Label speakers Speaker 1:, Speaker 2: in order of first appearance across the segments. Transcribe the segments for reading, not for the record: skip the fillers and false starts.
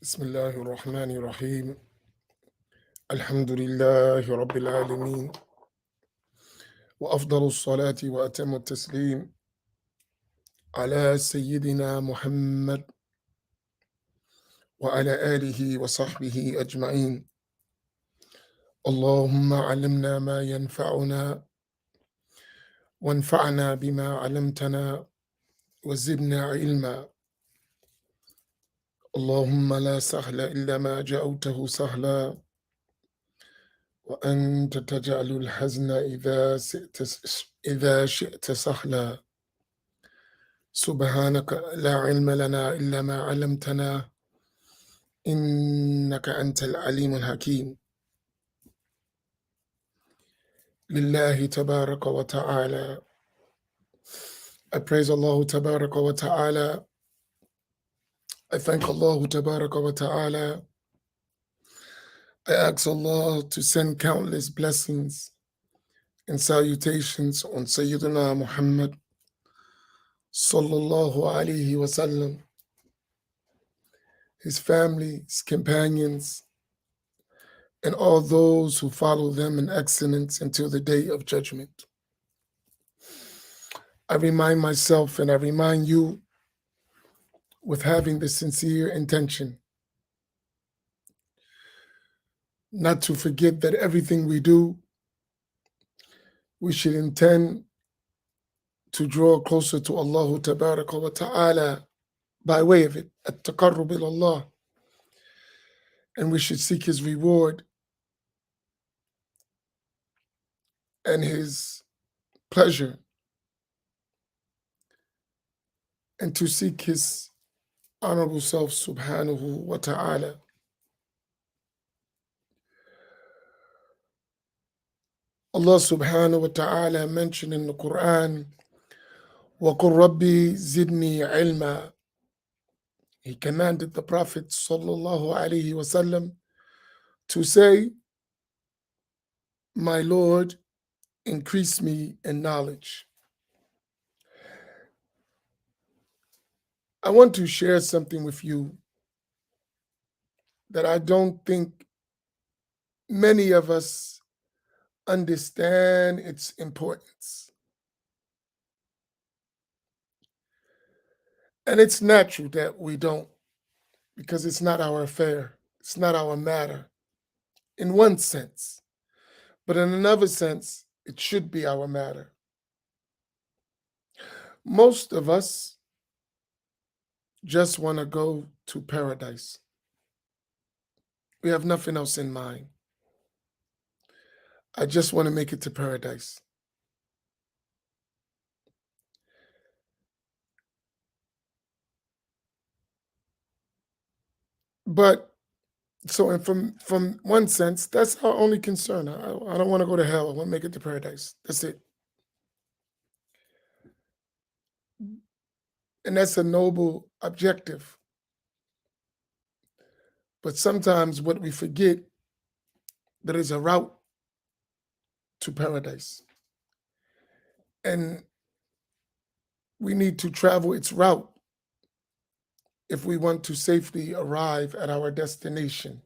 Speaker 1: بسم الله الرحمن الرحيم الحمد لله رب العالمين وأفضل الصلاة وأتم التسليم على سيدنا محمد وعلى آله وصحبه أجمعين. اللهم علمنا ما ينفعنا وانفعنا بما علمتنا وزدنا علما. اللهم لا سهل إلا ما جعلته سهلا وأنت تجعل الحزن إذا شئت سهلا. سبحانك لا علم لنا إلا ما علمتنا إنك أنت العليم الحكيم. لله تبارك وتعالى. I praise Allah تبارك وتعالى. I thank Allah تبارك وتعالى. I ask Allah to send countless blessings and salutations on Sayyidina Muhammad sallallahu alayhi wasallam, his family, his companions, and all those who follow them in excellence until the day of judgment. I remind myself and I remind you with having the sincere intention not to forget that everything we do, we should intend to draw closer to Allah Tabaraka wa Ta'ala by way of it, at-taqarrub ila Allah, and we should seek His reward and His pleasure, and to seek His honorable self subhanahu wa ta'ala. Allah subhanahu wa ta'ala mentioned in the Quran, وَقُلْ رَبِّي زِدْنِي عِلْمًا. He commanded the Prophet sallallahu alaihi wasallam to say, my Lord, increase me in knowledge. I want to share something with you that I don't think many of us understand its importance. And it's natural that we don't, because it's not our affair. It's not our matter, in one sense. But in another sense, it should be our matter. Most of us just want to go to paradise. We have nothing else in mind. I just want to make it to paradise. But so, and from one sense, that's our only concern. I don't want to go to hell. I want to make it to paradise. That's it. And that's a noble objective. But sometimes what we forget, there is a route to paradise. And we need to travel its route if we want to safely arrive at our destination.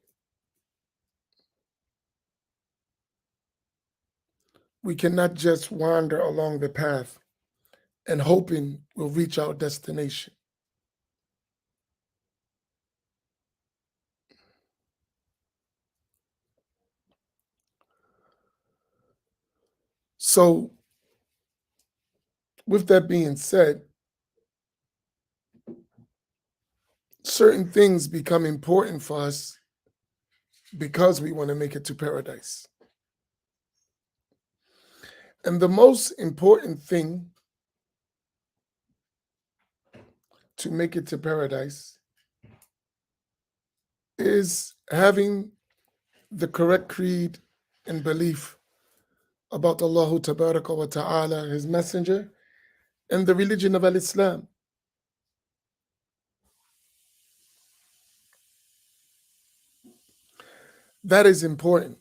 Speaker 1: We cannot just wander along the path and hoping we'll reach our destination. So, with that being said, certain things become important for us because we want to make it to paradise. And the most important thing to make it to paradise is having the correct creed and belief about Allah Tabaraka wa Ta'ala, His Messenger, and the religion of Al-Islam. That is important.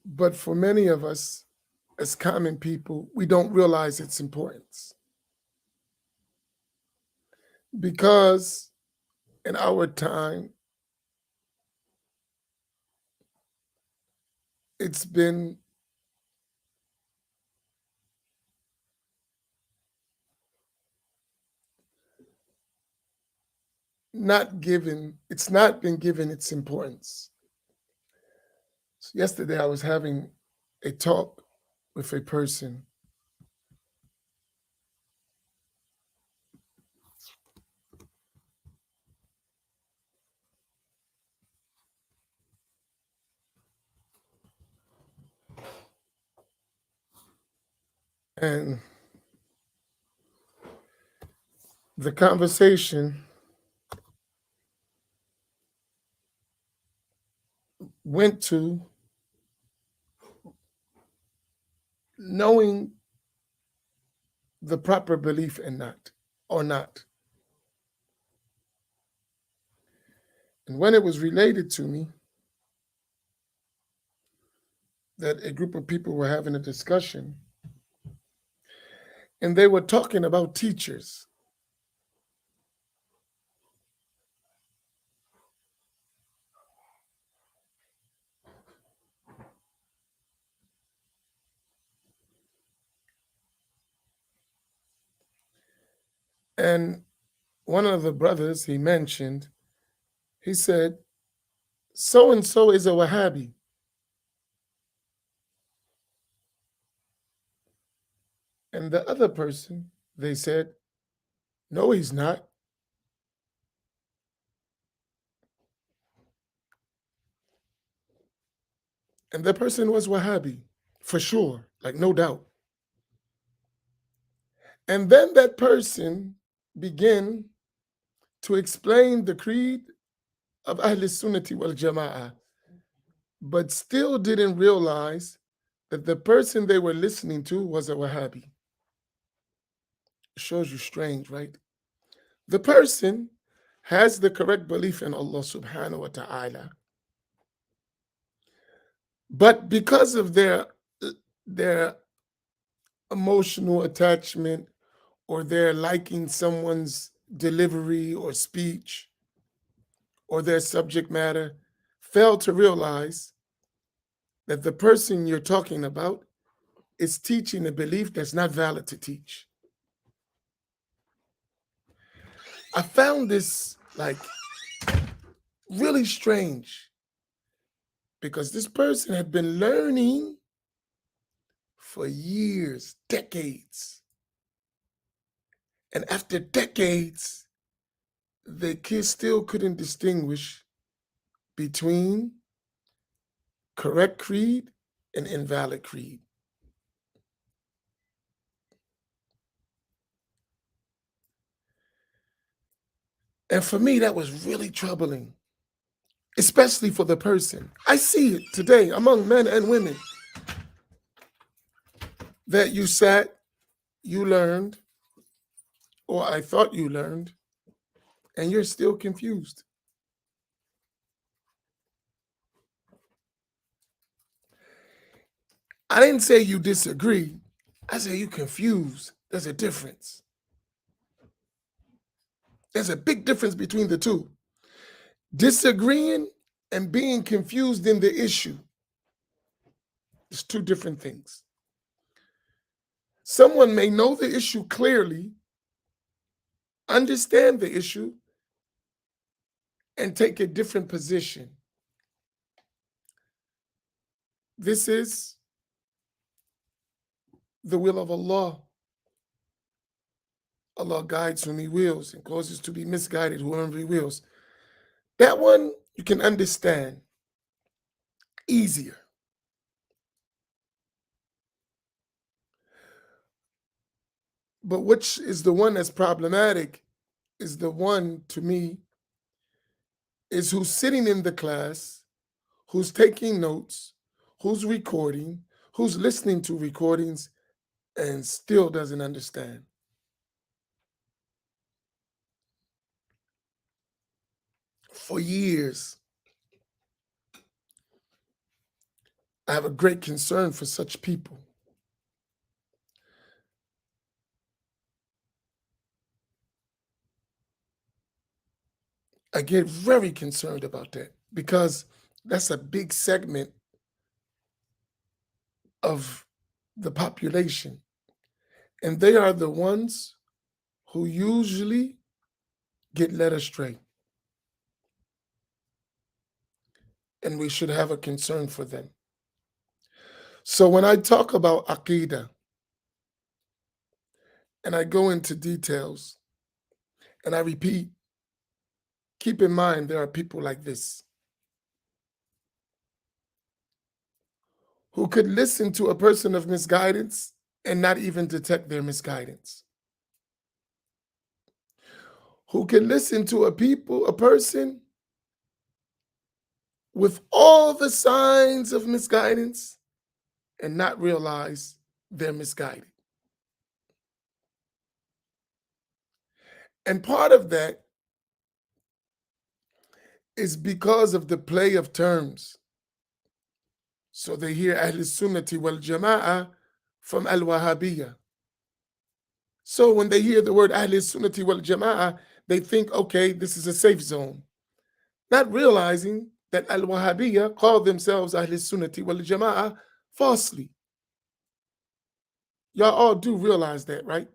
Speaker 1: But for many of us, as common people, we don't realize its importance. because in our time, it's been it's not been given its importance. So yesterday, I was having a talk with a person, and the conversation went to knowing the proper belief or not. And when it was related to me that a group of people were having a discussion and they were talking about teachers. And one of the brothers he mentioned, he said, so and so is a Wahhabi. And the other person, they said, no, he's not. And the person was Wahhabi, for sure, like no doubt. And then that person began to explain the creed of Ahl Sunnati wal Jama'ah, but still didn't realize that the person they were listening to was a Wahhabi. It shows you strange, right? The person has the correct belief in Allah subhanahu wa ta'ala, but because of their emotional attachment or their liking someone's delivery or speech or their subject matter, fail to realize that the person you're talking about is teaching a belief that's not valid to teach. I found this like really strange because this person had been learning for years, decades. And after decades, the kids still couldn't distinguish between correct creed and invalid creed. And for me, that was really troubling, especially for the person. I see it today among men and women that you sat, you learned, or I thought you learned, and you're still confused. I didn't say you disagree. I say you confused. There's a difference. There's a big difference between the two. Disagreeing and being confused in the issue is two different things. Someone may know the issue clearly, understand the issue, and take a different position. This is the will of Allah. Allah guides whom He wills and causes to be misguided whoever He wills. That one you can understand easier. But which is the one that's problematic is the one, to me, is who's sitting in the class, who's taking notes, who's recording, who's listening to recordings, and still doesn't understand. For years, I have a great concern for such people. I get very concerned about that because that's a big segment of the population. And they are the ones who usually get led astray. And we should have a concern for them. So when I talk about Aqidah and I go into details and I repeat, keep in mind there are people like this who could listen to a person of misguidance and not even detect their misguidance. Who can listen to a person with all the signs of misguidance and not realize they're misguided. And part of that is because of the play of terms. So they hear Ahl Sunnati wal Jama'ah from Al Wahhabiyah. So when they hear the word Ahl Sunnati wal Jama'ah, they think, okay, this is a safe zone. Not realizing that Al Wahhabiyah call themselves Ahl Sunnati wal Jama'ah falsely. Y'all all do realize that, right?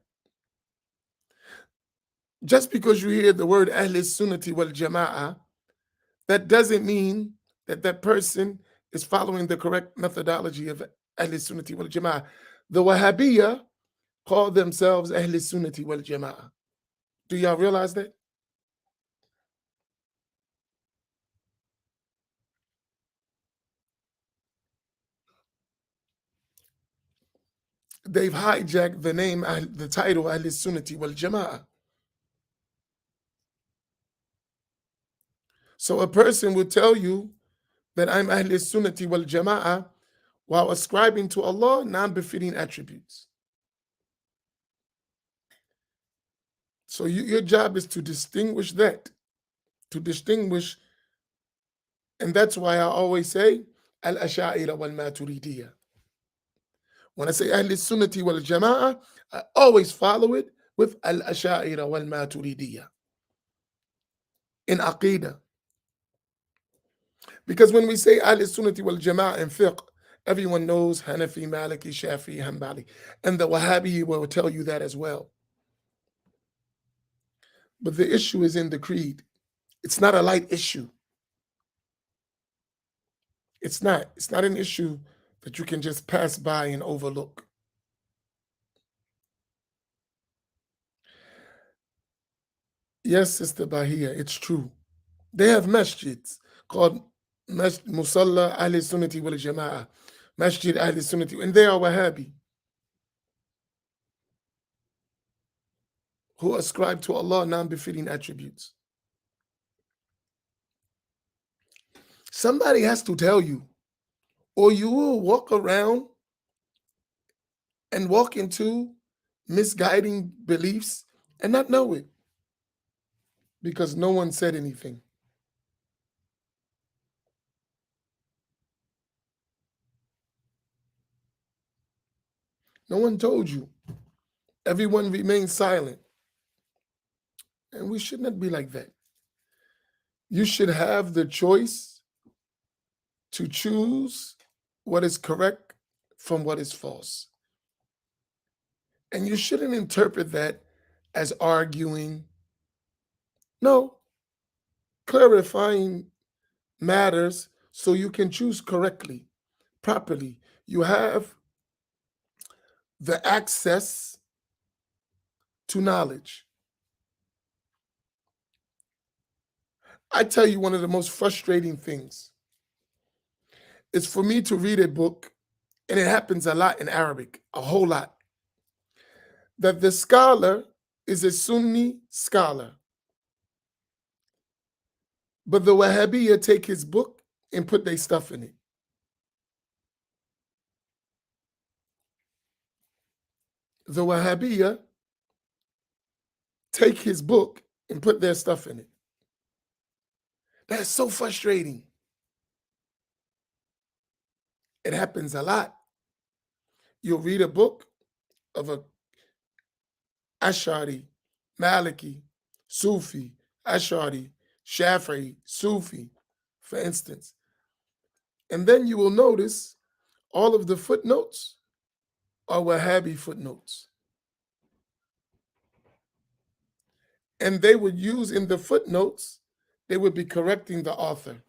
Speaker 1: Just because you hear the word Ahl Sunnati wal Jama'ah, that doesn't mean that that person is following the correct methodology of Ahl Sunnati wal Jama'ah. The Wahhabiyah call themselves Ahl Sunnati wal Jama'ah. Do y'all realize that? They've hijacked the name, the title Ahl Sunnati wal Jama'ah. So a person would tell you that I'm Ahl Sunnati wal Jama'ah while ascribing to Allah non-befitting attributes. So your job is to distinguish that, to distinguish, and that's why I always say al-asha'ira wal-maturidiyya. When I say Ahl Sunnati wal Jama'ah, I always follow it with al-asha'ira wal-maturidiyya in Aqidah. Because when we say Ahl Sunnati wal Jama'ah in fiqh, everyone knows Hanafi, Maliki, Shafi'i, Hanbali. And the Wahhabi will tell you that as well. But the issue is in the creed. It's not a light issue. It's not. It's not an issue that you can just pass by and overlook. Yes, Sister Bahia, it's true. They have masjids called Musalla Ahl Sunnati wal Jama'ah, Masjid Ahl Sunnati, and they are Wahhabi, who ascribe to Allah non-befitting attributes. Somebody has to tell you, or you will walk around and walk into misguiding beliefs and not know it because no one said anything. No one told you. Everyone remained silent. And we should not be like that. You should have the choice to choose what is correct from what is false. And you shouldn't interpret that as arguing. No, clarifying matters so you can choose correctly, properly. You have the access to knowledge. I tell you, one of the most frustrating things is for me to read a book, and it happens a lot in Arabic, a whole lot, that the scholar is a Sunni scholar. But the Wahhabiyya take his book and put their stuff in it. The Wahhabiyya take his book and put their stuff in it. That's so frustrating. It happens a lot. You'll read a book of a Ash'ari, Maliki, Sufi, Ash'ari, Shafi'i, Sufi, for instance. And then you will notice all of the footnotes are Wahhabi footnotes. And they would use in the footnotes, they would be correcting the author.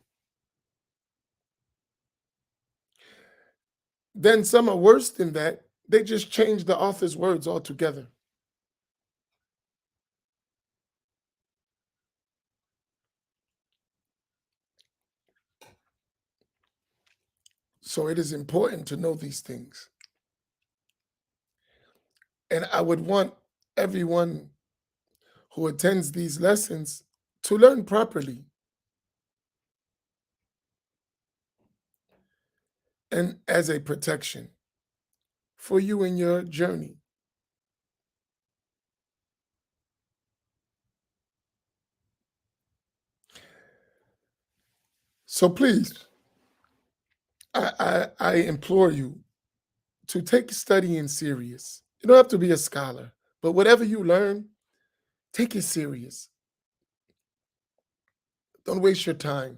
Speaker 1: Then some are worse than that. They just change the author's words altogether. So it is important to know these things. And I would want everyone who attends these lessons to learn properly. And as a protection for you in your journey. So please, I implore you to take studying serious. You don't have to be a scholar, but whatever you learn, take it serious. Don't waste your time,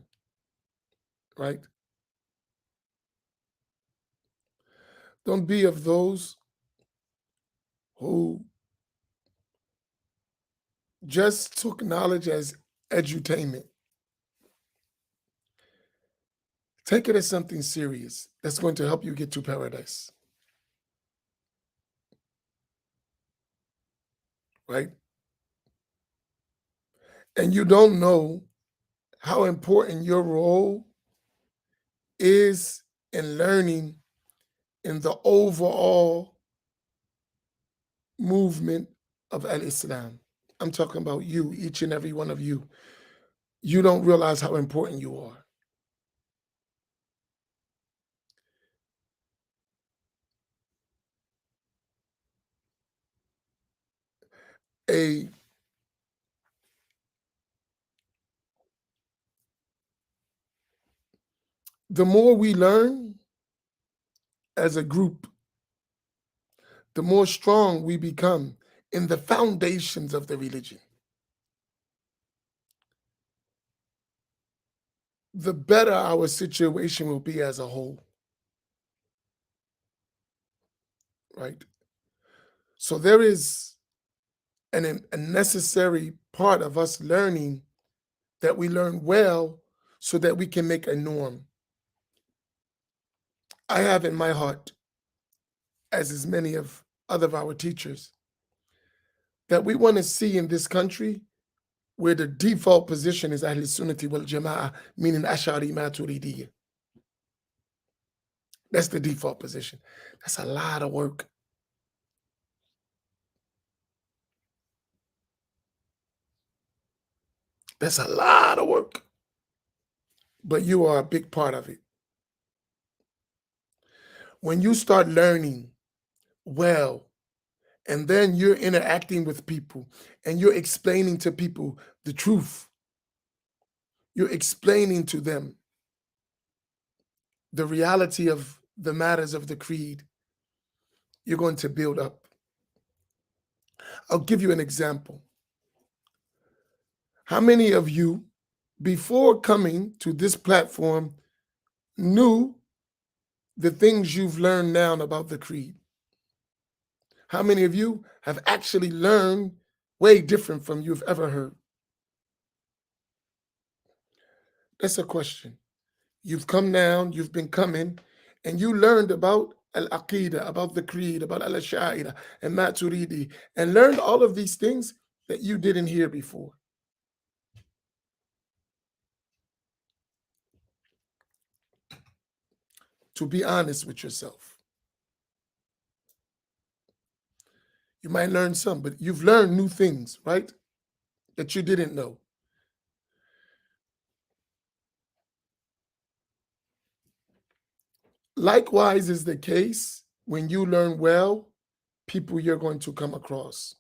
Speaker 1: right? Don't be of those who just took knowledge as edutainment. Take it as something serious that's going to help you get to paradise, right? And you don't know how important your role is in learning in the overall movement of al-Islam. I'm talking about you, each and every one of you. You don't realize how important you are. The more we learn as a group, the more strong we become in the foundations of the religion. The better our situation will be as a whole, right? So there is a necessary part of us learning that we learn well so that we can make a norm. I have in my heart, as is many of other of our teachers, that we want to see in this country where the default position is Ahl Sunnati wal Jama'ah, meaning Ash'ari Maturidiyya. That's the default position. That's a lot of work. That's a lot of work. But you are a big part of it. When you start learning well, and then you're interacting with people and you're explaining to people the truth, you're explaining to them the reality of the matters of the creed, you're going to build up. I'll give you an example. How many of you, before coming to this platform, knew the things you've learned now about the creed? How many of you have actually learned way different from you've ever heard? That's a question. You've come down, you've been coming, and you learned about al-Aqidah, about the creed, about al-Ash'ari and Maturidi, and learned all of these things that you didn't hear before. To be honest with yourself. You might learn some, but you've learned new things, right? That you didn't know. Likewise is the case when you learn well, people you're going to come across,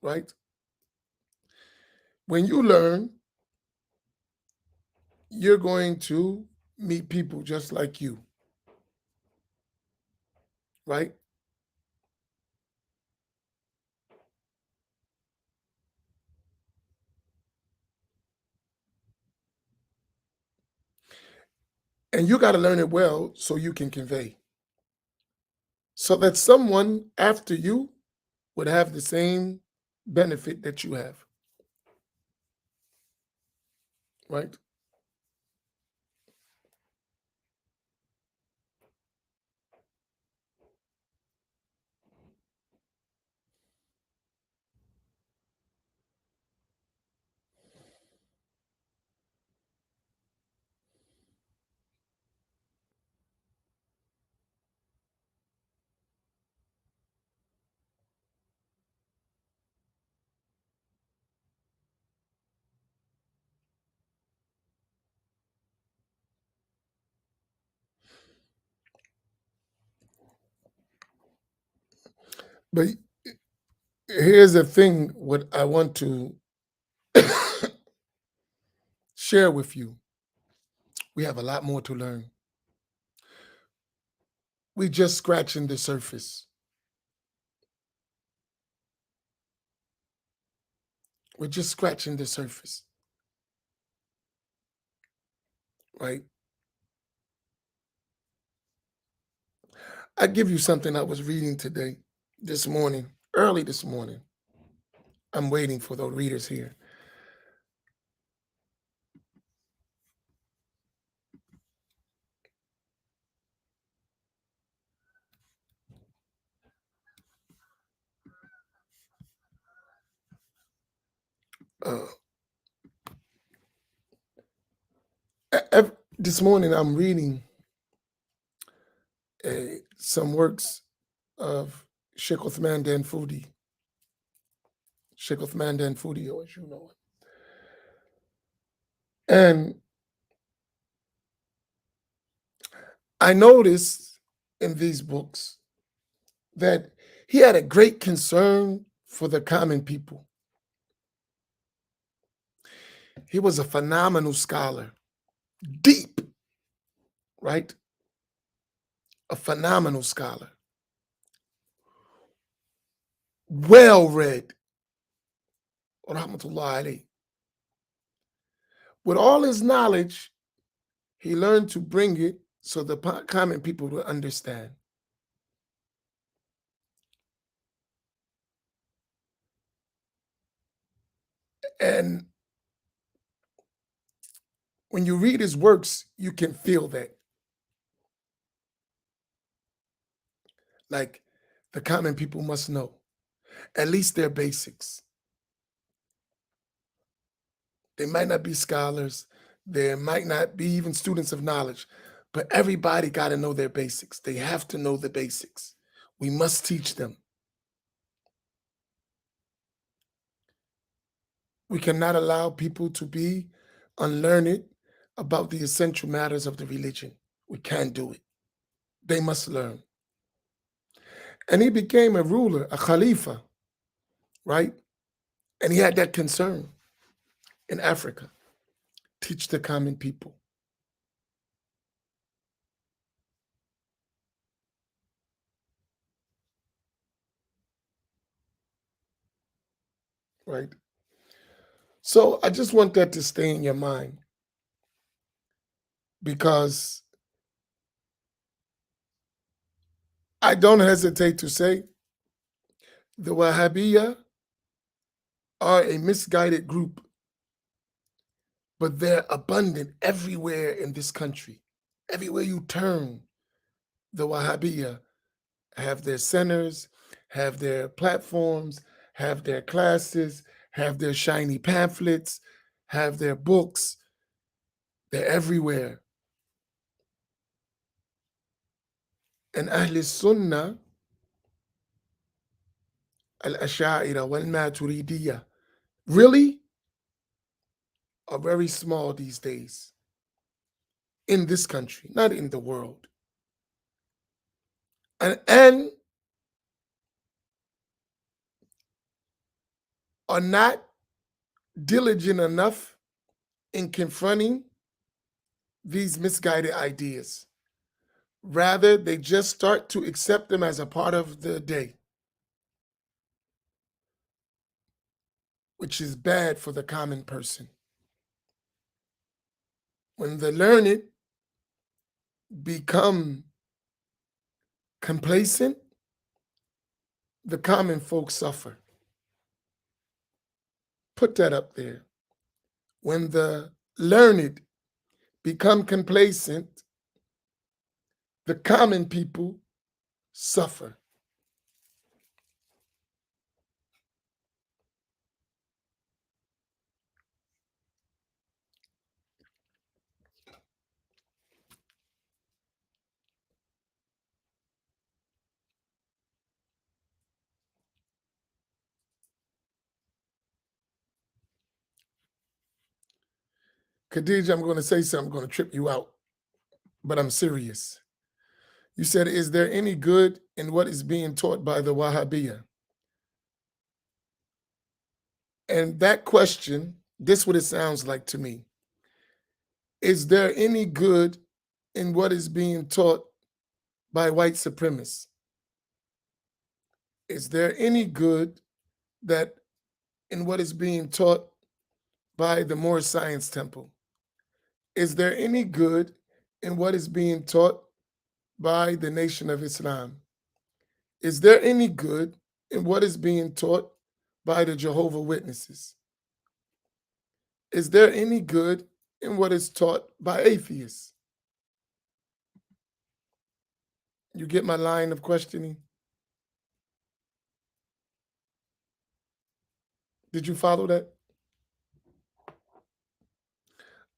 Speaker 1: right? When you learn, you're going to meet people just like you, right? And you got to learn it well so you can convey. So that someone after you would have the same benefit that you have. Right? But here's the thing, what I want to share with you. We have a lot more to learn. We just scratching the surface. We're just scratching the surface. Right? I give you something I was reading today, this morning, early this morning. I'm waiting for the readers here. Uh, this morning I'm reading some works of Sheikh Uthman Dan Foodi. Sheikh Uthman Dan Foodi, as you know it. And I noticed in these books that he had a great concern for the common people. He was a phenomenal scholar, deep, right? A phenomenal scholar, well-read, rahmatullah alayhi. With all his knowledge, he learned to bring it so the common people would understand. And when you read his works, you can feel that. Like, the common people must know at least their basics. They might not be scholars, they might not be even students of knowledge, but everybody got to know their basics. They have to know the basics. We must teach them. We cannot allow people to be unlearned about the essential matters of the religion. We can't do it. They must learn. And he became a ruler, a khalifa, right? And he had that concern in Africa. Teach the common people. Right? So I just want that to stay in your mind, because I don't hesitate to say the Wahhabiyya are a misguided group, but they're abundant everywhere in this country. Everywhere you turn, the Wahhabiyya have their centers, have their platforms, have their classes, have their shiny pamphlets, have their books. They're everywhere. And Ahl Sunnah, Al-Asha'ira wal-Maturidiyya, really are very small these days in this country, not in the world. And are not diligent enough in confronting these misguided ideas. Rather, they just start to accept them as a part of the day, which is bad for the common person. When the learned become complacent, the common folk suffer. Put that up there. When the learned become complacent, the common people suffer. Khadija, I'm going to say something, I'm going to trip you out, but I'm serious. You said, is there any good in what is being taught by the Wahhabiyya? And that question, this is what it sounds like to me. Is there any good in what is being taught by white supremacists? Is there any good that in what is being taught by the Moore Science Temple? Is there any good in what is being taught by the Nation of Islam? Is there any good in what is being taught by the Jehovah Witnesses? Is there any good in what is taught by atheists? You get my line of questioning? Did you follow that?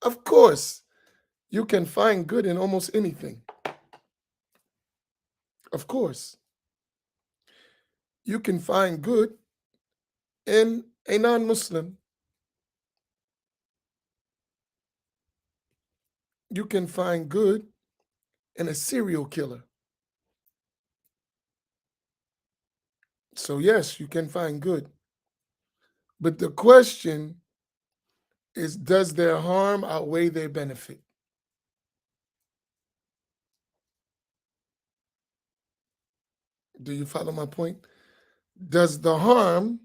Speaker 1: Of course, you can find good in almost anything. Of course. You can find good in a non-Muslim. You can find good in a serial killer. So yes, you can find good. But the question is, does their harm outweigh their benefit? Do you follow my point? Does the harm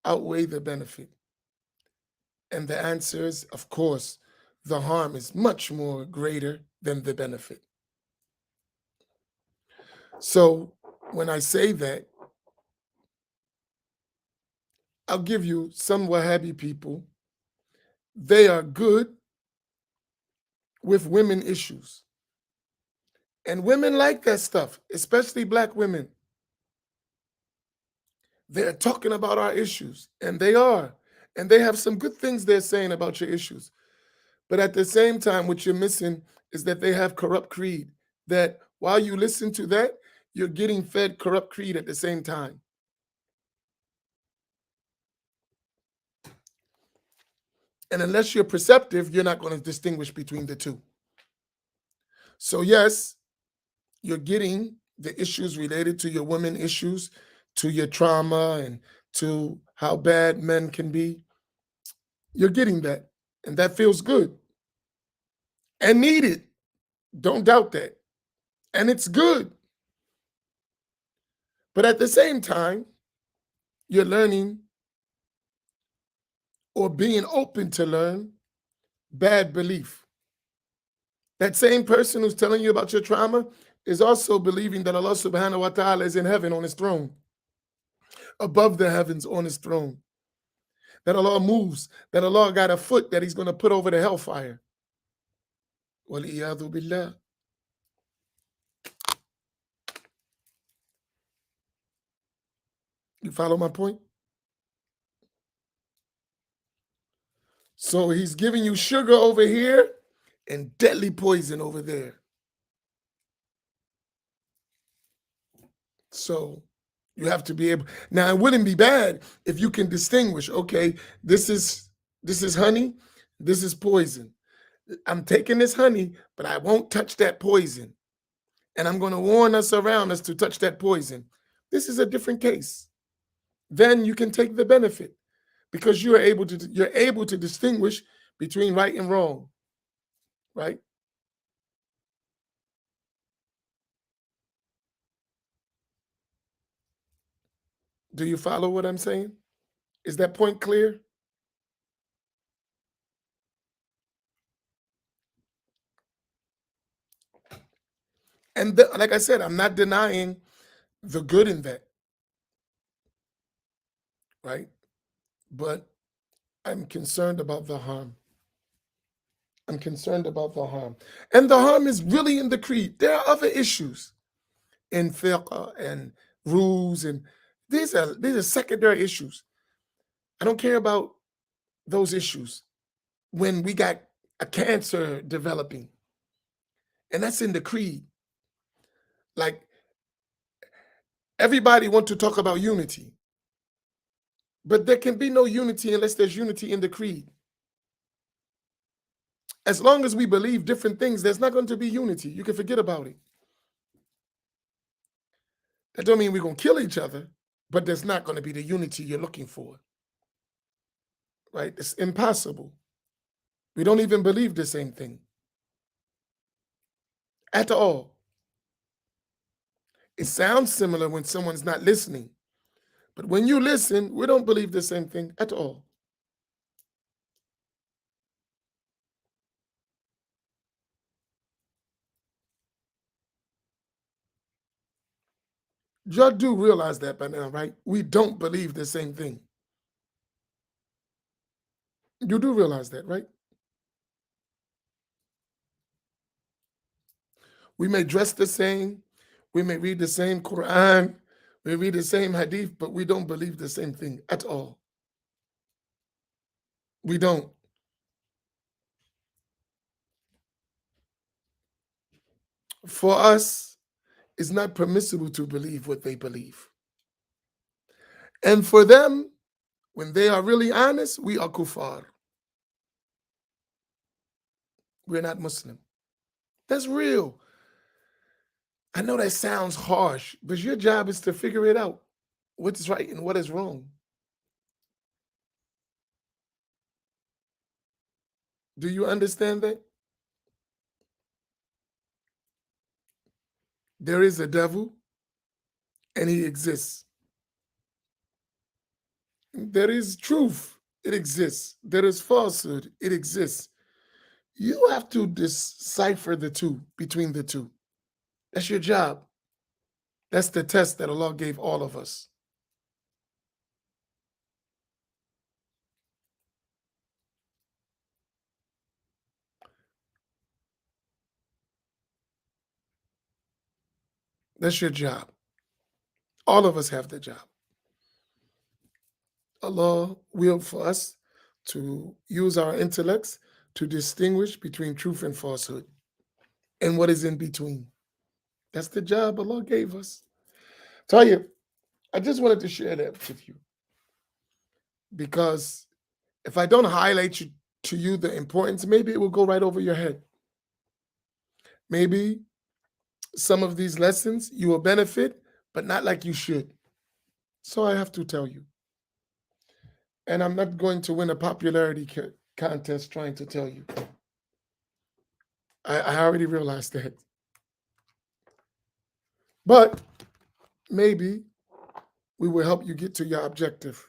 Speaker 1: outweigh the benefit? And the answer is, of course, the harm is much more greater than the benefit. So when I say that, I'll give you some Wahhabi people. They are good with women issues. And women like that stuff, especially Black women. They're talking about our issues, and they are. And they have some good things they're saying about your issues. But at the same time, what you're missing is that they have corrupt creed, that while you listen to that, you're getting fed corrupt creed at the same time. And unless you're perceptive, you're not going to distinguish between the two. So yes, you're getting the issues related to your women issues, to your trauma, and to how bad men can be. You're getting that, and that feels good and needed. Don't doubt that. And it's good. But at the same time, you're learning or being open to learn bad belief. That same person who's telling you about your trauma is also believing that Allah subhanahu wa ta'ala is in heaven on his throne, above the heavens on his throne. That Allah moves, that Allah got a foot that he's going to put over the hellfire. Waliyadu billah. You follow my point? So he's giving you sugar over here and deadly poison over there. So you have to be able. Now, it wouldn't be bad if you can distinguish, okay, this is honey, this is poison. I'm taking this honey, but I won't touch that poison. And I'm going to warn us around us to touch that poison. This is a different case. Then you can take the benefit because you're able to distinguish between right and wrong, right? Do you follow what I'm saying? Is that point clear? And like I said, I'm not denying the good in that, right? But I'm concerned about the harm. I'm concerned about the harm. And the harm is really in the creed. There are other issues in fiqh and rules, and these are secondary issues. I don't care about those issues when we got a cancer developing, and that's in the creed. Like, everybody want to talk about unity, but there can be no unity unless there's unity in the creed. As long as we believe different things, there's not going to be unity. You can forget about it. That don't mean we're going to kill each other, but there's not going to be the unity you're looking for, right? It's impossible. We don't even believe the same thing at all. It sounds similar when someone's not listening, but when you listen, we don't believe the same thing at all. You do realize that by now, right? We don't believe the same thing. You do realize that, right? We may dress the same, we may read the same Quran, we read the same Hadith, but we don't believe the same thing at all. We don't. For us, it's not permissible to believe what they believe. And for them, when they are really honest, we are kuffar. We're not Muslim. That's real. I know that sounds harsh, but your job is to figure it out. What is right and what is wrong. Do you understand that? There is a devil and he exists. There is truth, it exists. There is falsehood, it exists. You have to decipher the two, between the two. That's your job. That's the test that Allah gave all of us. That's your job. All of us have the job. Allah willed for us to use our intellects to distinguish between truth and falsehood and what is in between. That's the job Allah gave us. Tell you, I just wanted to share that with you because if I don't highlight to you the importance, maybe it will go right over your head. Maybe some of these lessons you will benefit, but not like you should. So I have to tell you. And I'm not going to win a popularity contest trying to tell you. I already realized that. But maybe we will help you get to your objective.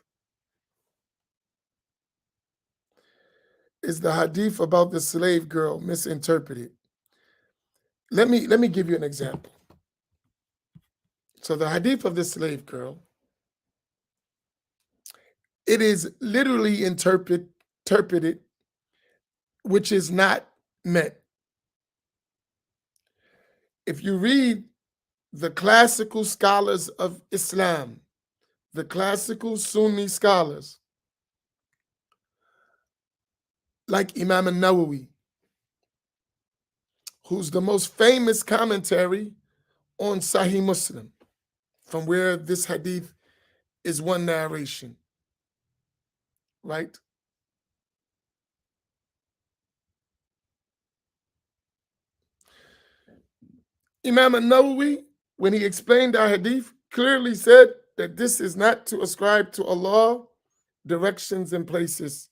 Speaker 1: Is the hadith about the slave girl misinterpreted? Let me give you an example. So the hadith of the slave girl, it is literally interpreted, which is not meant. If you read the classical scholars of Islam, the classical Sunni scholars, like Imam al-Nawawi, who's the most famous commentary on Sahih Muslim, from where this hadith is one narration, right? Imam al-Nawawi, when he explained our hadith, clearly said that this is not to ascribe to Allah directions and places.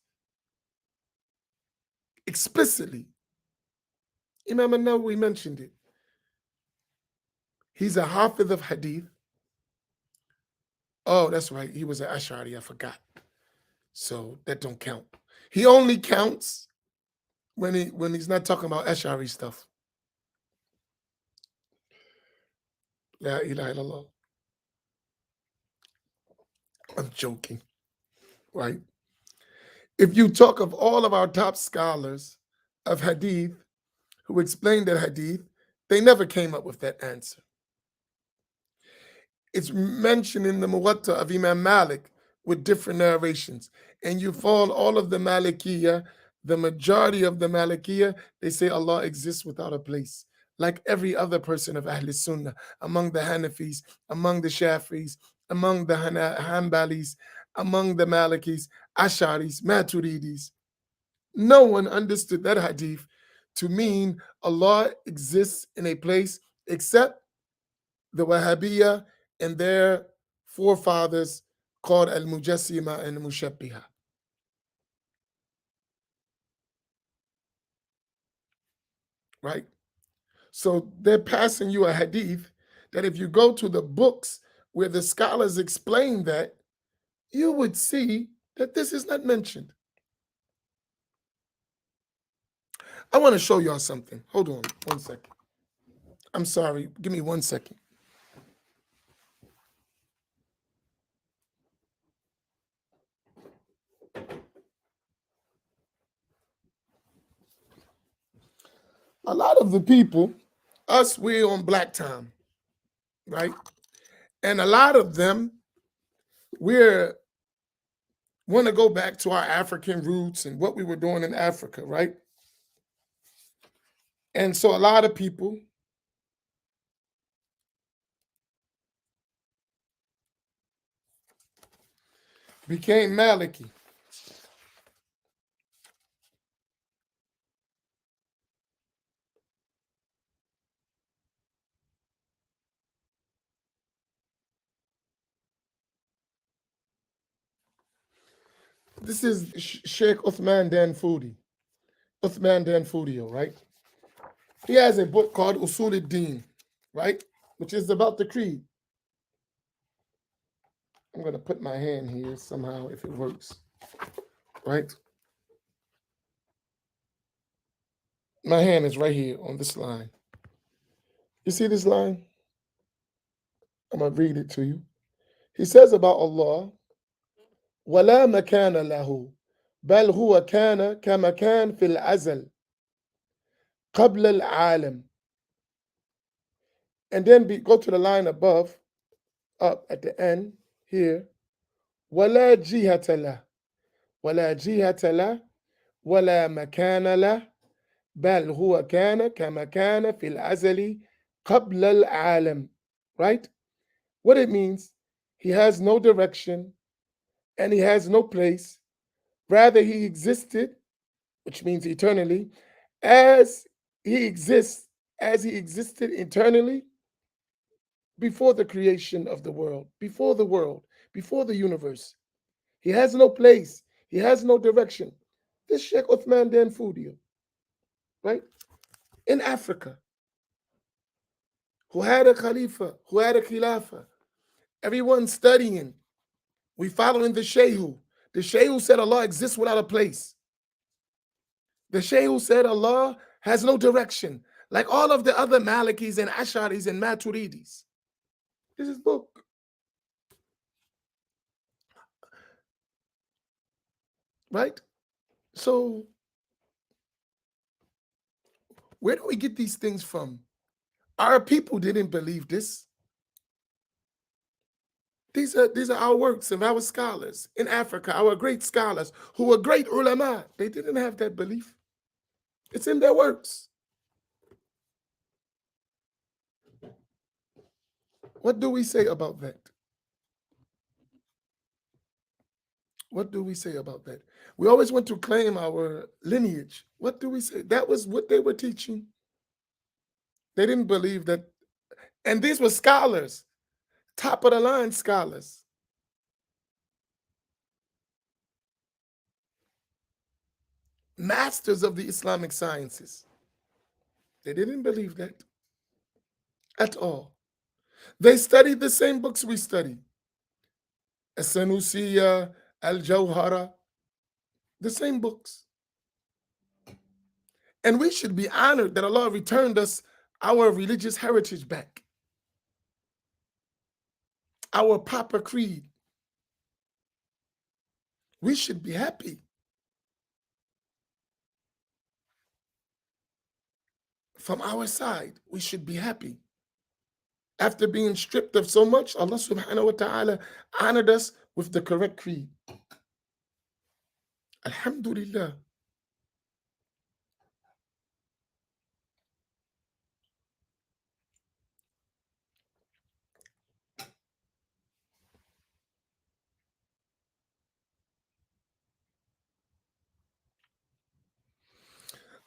Speaker 1: Explicitly, Imam al-Nawawi mentioned it. He's a hafiz of hadith. Oh, that's right. He was an Ash'ari. I forgot. So that don't count. He only counts when he's not talking about Ash'ari stuff. La ilaha illallah. I'm joking, right? If you talk of all of our top scholars of Hadith who explained that Hadith, they never came up with that answer. It's mentioned in the Muwatta of Imam Malik with different narrations. And you follow all of the Malikiyah, the majority of the Malikiyah, they say Allah exists without a place. Like every other person of Ahl Sunnah, among the Hanafis, among the Shafis, among the Hanbalis, among the Malikis, Asharis, Maturidis. No one understood that hadith to mean Allah exists in a place except the Wahhabiyah and their forefathers called Al-Mujassima and Mushabbiha. Right? So they're passing you a hadith that if you go to the books where the scholars explain that, you would see that this is not mentioned. I want to show y'all something. Hold on 1 second. I'm sorry. Give me 1 second. A lot of the people, us, we're on black time, right? And a lot of them, we're want to go back to our African roots and what we were doing in Africa, right? And so a lot of people became Maliki. This is Sheikh Uthman Dan Foodi. Uthman Dan Foodio, right? He has a book called Usul ad-Din, right? Which is about the creed. I'm going to put my hand here somehow if it works, right? My hand is right here on this line. You see this line? I'm going to read it to you. He says about Allah, وَلَا مَكَانَ لَهُ بَلْ هُوَ كَانَ كَمَكَانٍ فِي الْأَزَلِ قَبْلَ الْعَالَمِ. And then go to the line above, up at the end here. وَلَا جِهَةَ لَهُ وَلَا جِهَةَ لَهُ وَلَا مَكَانَ لَهُ بَلْ هُوَ كَانَ كَمَكَانَ فِي الْأَزَلِ قَبْلَ الْعَالَمِ. Right? What it means, he has no direction and he has no place. Rather, he existed, which means eternally, as he exists, as he existed eternally before the creation of the world, before the universe. He has no place. He has no direction. This Sheikh Uthman Dan Foodio, right? In Africa, who had a Khalifa, who had a Khilafah. Everyone studying. We following the Shehu. The Shehu said Allah exists without a place. The Shehu said Allah has no direction, like all of the other Malikis and Asharis and Maturidis. This is book. Right? So, where do we get these things from? Our people didn't believe this. These are our works of our scholars in Africa, our great scholars who were great ulama. They didn't have that belief. It's in their works. What do we say about that? What do we say about that? We always want to claim our lineage. What do we say? That was what they were teaching. They didn't believe that. And these were scholars, top of the line scholars. Masters of the Islamic sciences. They didn't believe that at all. They studied the same books we study. As-Sanusiya, Al-Jawhara, the same books. And we should be honored that Allah returned us our religious heritage back. our proper creed, we should be happy. From our side, we should be happy. After being stripped of so much, Allah subhanahu wa ta'ala honored us with the correct creed. Alhamdulillah.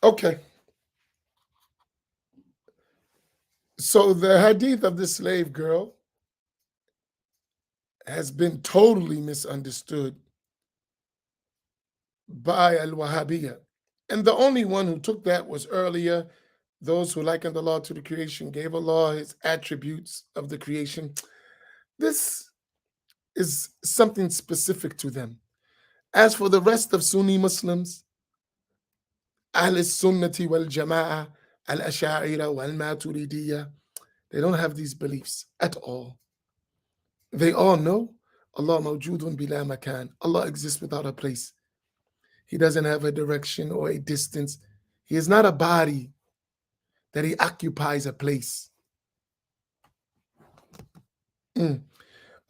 Speaker 1: Okay. So the hadith of the slave girl has been totally misunderstood by Al-Wahhabiyya. And the only one who took that was earlier those who likened Allah to the creation, gave Allah his attributes of the creation. This is something specific to them. As for the rest of Sunni Muslims, Ahl Sunnati wal Jama'ah, Al Asha'ira wal Maturidiyya, they don't have these beliefs at all. They all know Allah mawjudun bila makan. Allah exists without a place. He doesn't have a direction or a distance. He is not a body that he occupies a place.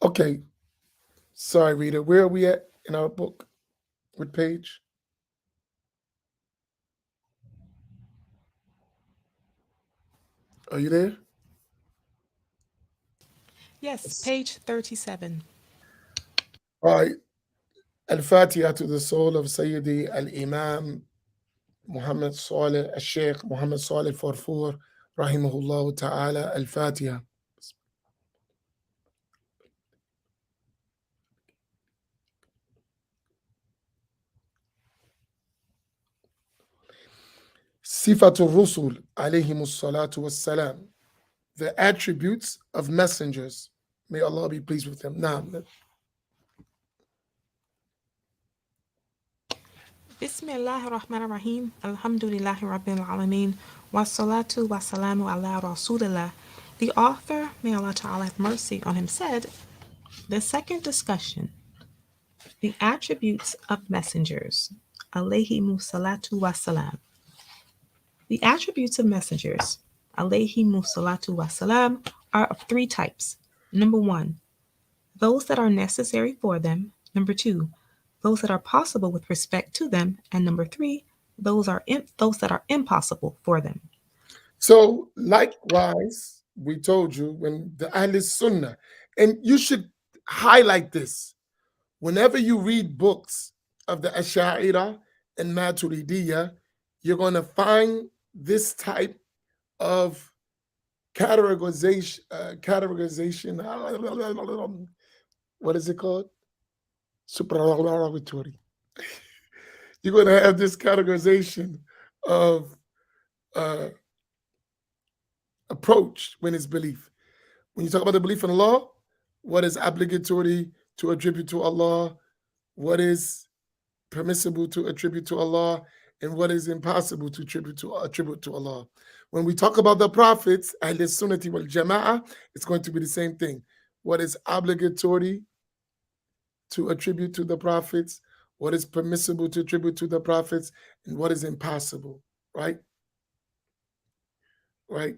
Speaker 1: Okay. Sorry, reader. Where are we at in our book? What page? Are you there?
Speaker 2: Yes, page 37.
Speaker 1: All right. Al-Fatiha to the soul of Sayyidi Al-Imam Muhammad Saleh, Al-Sheikh Muhammad Saleh Farfour, Rahimahullah Ta'ala. Al-Fatiha. Sifatul Rusul, alayhimus salatu wassalam. The attributes of messengers. May Allah be pleased with them. Now,
Speaker 2: Bismillahir Rahmanir Rahim. Alhamdulillahi Rabbil Alameen. Wassalatu wassalamu ala Rasulillah. The author, may Allah Ta'ala have mercy on him, said, the second discussion, the attributes of messengers. Alayhimu salatu wassalam. The attributes of messengers, alayhimu salatu wassalam, are of three types. Number one, those that are necessary for them. Number two, those that are possible with respect to them. And number three, those that are impossible for them.
Speaker 1: So likewise, we told you when the Ahl Sunnah, and you should highlight this. Whenever you read books of the Asha'ira and Maturidiyya, you're going to find this type of categorization. What is it called? Supererogatory. You're going to have this categorization of approach when it's belief. When you talk about the belief in Allah, what is obligatory to attribute to Allah, what is permissible to attribute to Allah, and what is impossible to attribute to Allah. When we talk about the prophets, Ahl Sunnati wal Jama'ah, it's going to be the same thing. What is obligatory to attribute to the prophets, what is permissible to attribute to the prophets, and what is impossible, right? Right?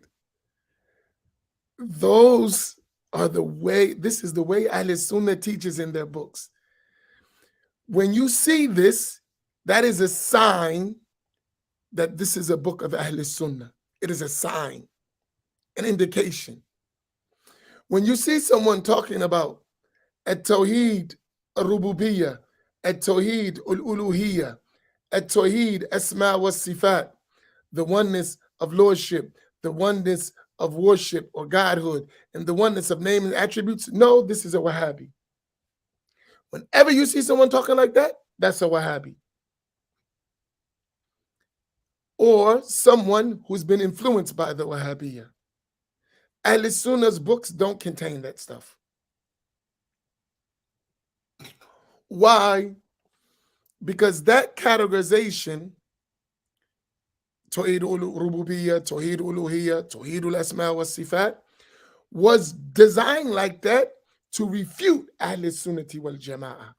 Speaker 1: Those are the way, this is the way Ahl Sunnah teaches in their books. When you see this, that is a sign that this is a book of Ahl Sunnah. It is a sign, an indication. When you see someone talking about at-Tawheed al-Rububiyyah, at-Tawheed al-Uluhiyyah, at-Tawheed asma wa sifat, the oneness of lordship, the oneness of worship or godhood, and the oneness of name and attributes, no, this is a Wahhabi. Whenever you see someone talking like that, that's a Wahhabi. Or someone who's been influenced by the Wahhabiyya. Ahl Sunnah's books don't contain that stuff. Why? Because that categorization, Tawheed ul-Rububiyyah, Tawheed uluhiyyah, Tawheed al-Asma wa Sifat, was designed like that to refute Ahl Sunnati wal Jama'ah,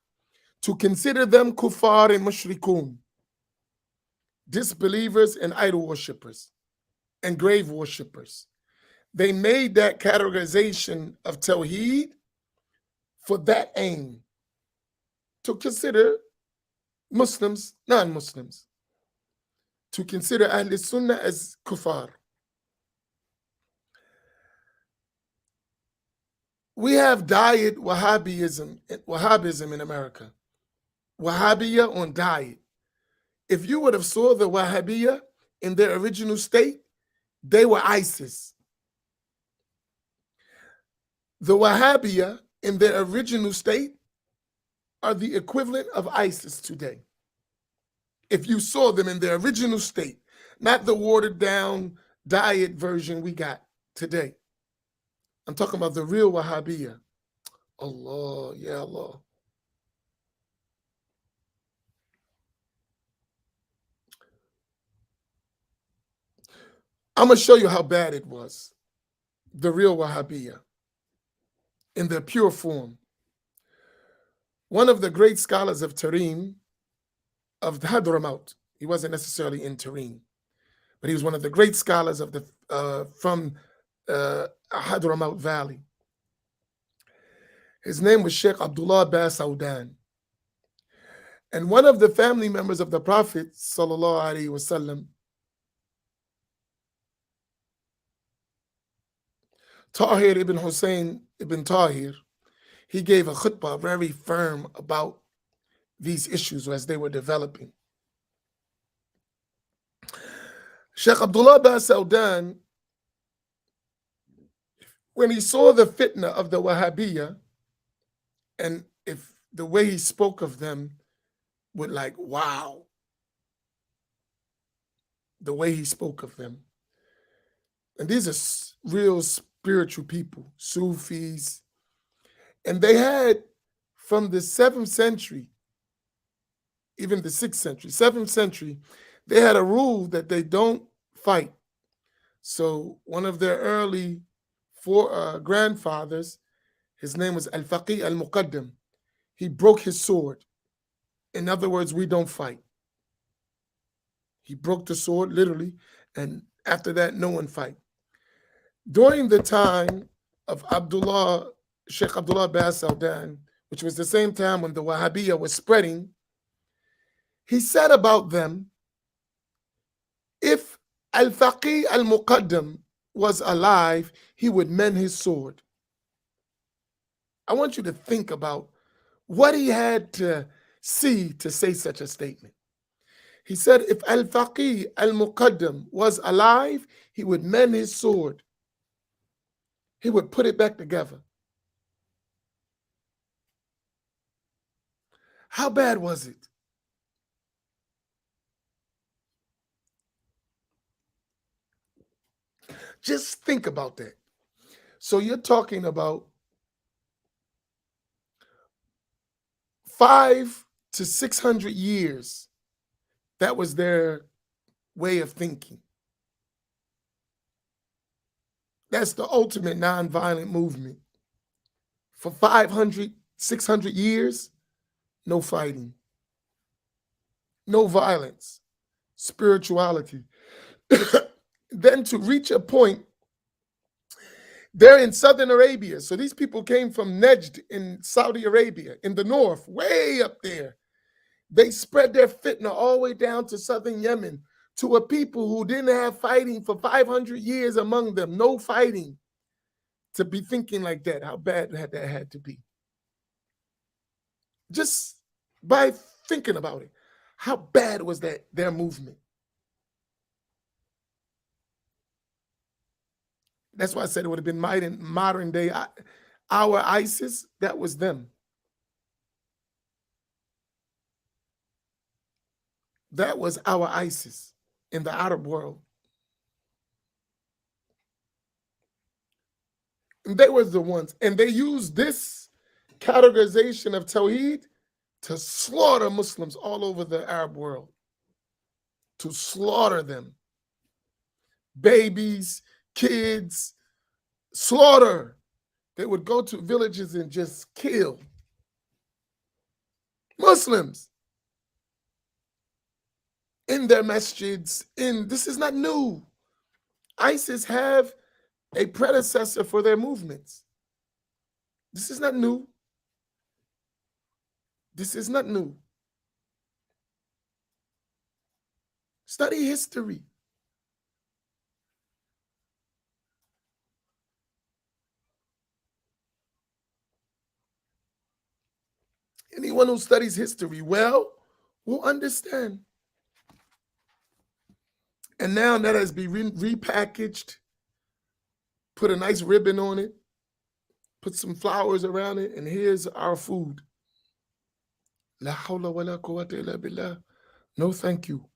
Speaker 1: to consider them kuffar and mushrikun, disbelievers and idol worshippers and grave worshippers. They made that categorization of Tawheed for that aim, to consider Muslims non-Muslims, to consider Ahl Sunnah as kuffar. We have diet Wahhabism in America. Wahhabiyya on diet. If you would have saw the Wahhabiyya in their original state, they were ISIS. The Wahhabiyya in their original state are the equivalent of ISIS today. If you saw them in their original state, not the watered down diet version we got today. I'm talking about the real Wahhabiyya. Allah, ya Allah. I'm going to show you how bad it was. The real Wahhabiyya in their pure form. One of the great scholars of Tarim, of Hadramaut, he wasn't necessarily in Tarim, but he was one of the great scholars of from Hadramaut Valley. His name was Sheikh Abdullah Basaudan. And one of the family members of the Prophet, sallallahu alaihi wasallam, Tahir ibn Hussein ibn Tahir, he gave a khutbah very firm about these issues as they were developing. Sheikh Abdullah Basaudan, when he saw the fitna of the Wahhabiyya, and if the way he spoke of them would like, wow, the way he spoke of them. And these are real spiritual people, Sufis. And they had, from the 7th century, even the 6th century, 7th century, they had a rule that they don't fight. So one of their early grandfathers, his name was Al-Faqih Al-Muqaddam. He broke his sword. In other words, we don't fight. He broke the sword, literally, and after that, no one fight. During the time of Sheikh Abdullah Basaudan, which was the same time when the Wahhabiyya was spreading, he said about them, if Al-Faqih Al-Muqaddam was alive, he would mend his sword. I want you to think about what he had to see to say such a statement. He said, if Al-Faqih Al-Muqaddam was alive, he would mend his sword. He would put it back together. How bad was it? Just think about that. So you're talking about 500 to 600 years. That was their way of thinking. That's the ultimate nonviolent movement. For 500, 600 years, no fighting, no violence, spirituality. Then to reach a point, they're in southern Arabia. So these people came from Najd in Saudi Arabia, in the north, way up there. They spread their fitna all the way down to southern Yemen, to a people who didn't have fighting for 500 years among them, no fighting. To be thinking like that, how bad that had to be. Just by thinking about it, how bad was that, their movement? That's why I said it would have been modern day, our ISIS, that was them. That was our ISIS in the Arab world. And they were the ones, and they used this categorization of Tawheed to slaughter Muslims all over the Arab world, to slaughter them. Babies, kids, slaughter. They would go to villages and just kill Muslims in their masjids. This is not new. ISIS have a predecessor for their movements. This is not new. This is not new. Study history. Anyone who studies history well will understand. And now that has been repackaged, put a nice ribbon on it, put some flowers around it, and here's our food. La hawla wa la quwwata illa billah. No, thank you.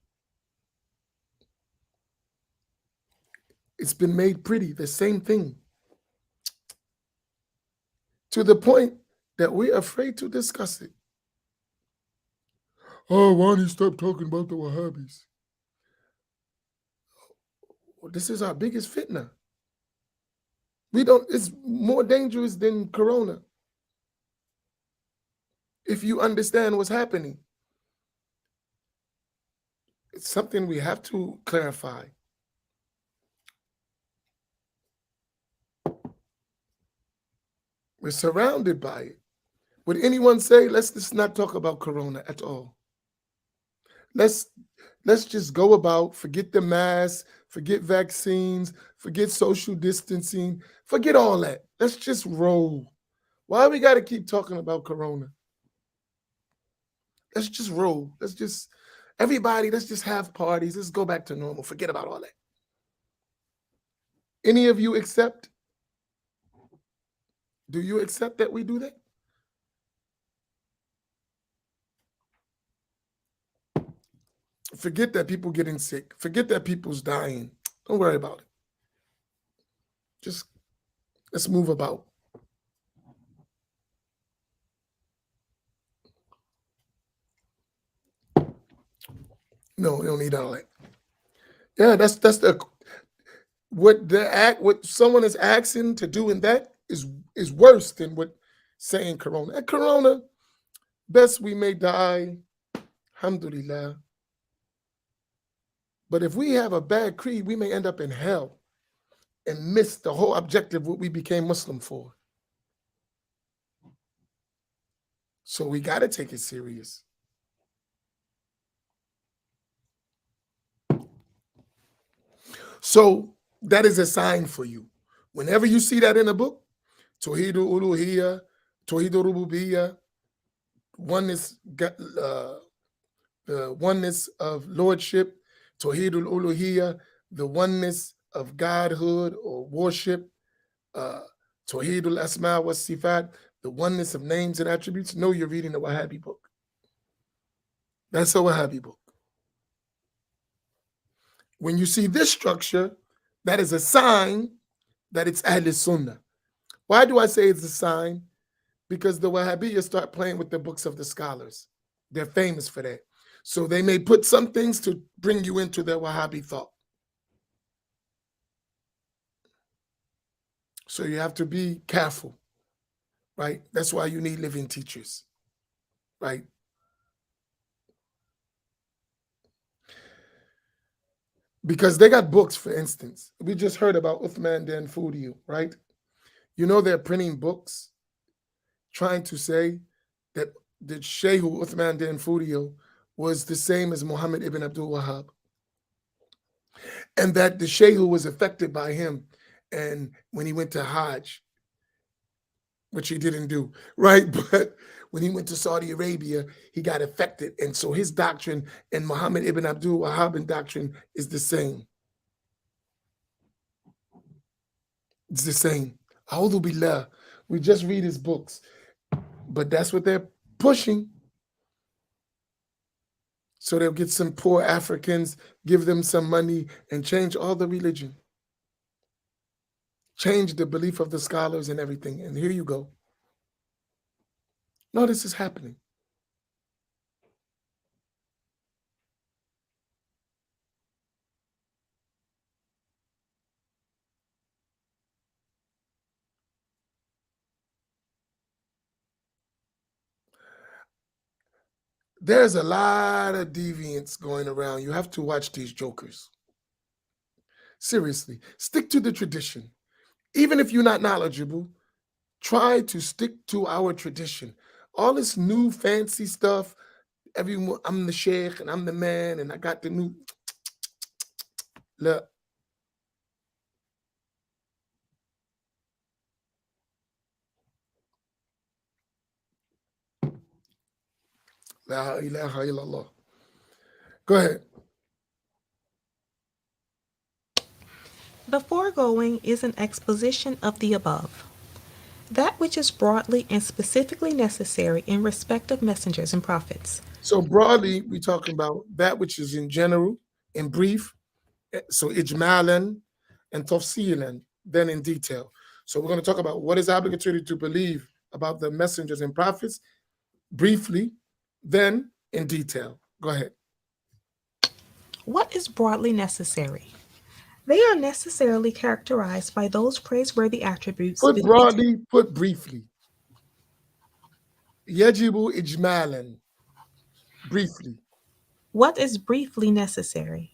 Speaker 1: It's been made pretty, the same thing. To the point that we're afraid to discuss it. Oh, why don't you stop talking about the Wahhabis? Well, this is our biggest fitna. It's more dangerous than Corona. If you understand what's happening, it's something we have to clarify. We're surrounded by it. Would anyone say, let's just not talk about Corona at all? Let's just go about, forget the mask, forget vaccines, forget social distancing, forget all that. Let's just roll. Why we got to keep talking about Corona? Let's just roll. Let's just have parties. Let's go back to normal. Forget about all that. Any of you accept? Do you accept that we do that? Forget that people getting sick. Forget that people's dying. Don't worry about it. Just let's move about. No, we don't need all that. Yeah, that's what someone is asking to do in that is worse than what saying Corona. At Corona, best we may die, alhamdulillah. But if we have a bad creed, we may end up in hell and miss the whole objective what we became Muslim for. So we got to take it serious. So that is a sign for you. Whenever you see that in a book, Tawheedul Uluhiyya, Tawheedul Rububiyyah, oneness, the oneness of lordship, Tawheedul Uluhiyya, the oneness of godhood or worship, Tawheedul Asma wa Sifat, the oneness of names and attributes. No, you're reading the Wahhabi book. That's a Wahhabi book. When you see this structure, that is a sign that it's Ahl Sunnah. Why do I say it's a sign? Because the Wahhabiyya start playing with the books of the scholars. They're famous for that. So they may put some things to bring you into their Wahhabi thought. So you have to be careful, right? That's why you need living teachers, right? Because they got books, for instance. We just heard about Uthman Dan Fodio, right? You know they're printing books trying to say that the Shaykh Uthman Dan Fodio was the same as Muhammad ibn Abdul Wahhab, and that the Shaykh was affected by him, and when he went to Hajj, which he didn't do, right? But when he went to Saudi Arabia, he got affected, and so his doctrine and Muhammad ibn Abdul Wahhab's doctrine is the same. It's the same. A'udhu billah. We just read his books, but that's what they're pushing. So they'll get some poor Africans, give them some money, and change all the religion. Change the belief of the scholars and everything. And here you go. No, this is happening. There's a lot of deviance going around. You have to watch these jokers. Seriously, stick to the tradition. Even if you're not knowledgeable, try to stick to our tradition. All this new fancy stuff, everyone, I'm the sheikh and I'm the man and I got the new. Look, la ilaha illallah. Go ahead.
Speaker 2: The foregoing is an exposition of the above. That which is broadly and specifically necessary in respect of messengers and prophets.
Speaker 1: So broadly, we're talking about that which is in general, in brief, so ijmalan and tafsilan, then in detail. So we're going to talk about what is obligatory to believe about the messengers and prophets briefly, then in detail. Go ahead.
Speaker 2: What is broadly necessary? They are necessarily characterized by those praiseworthy attributes.
Speaker 1: Put broadly, put briefly. Yajibu ijmalan, briefly.
Speaker 2: What is briefly necessary?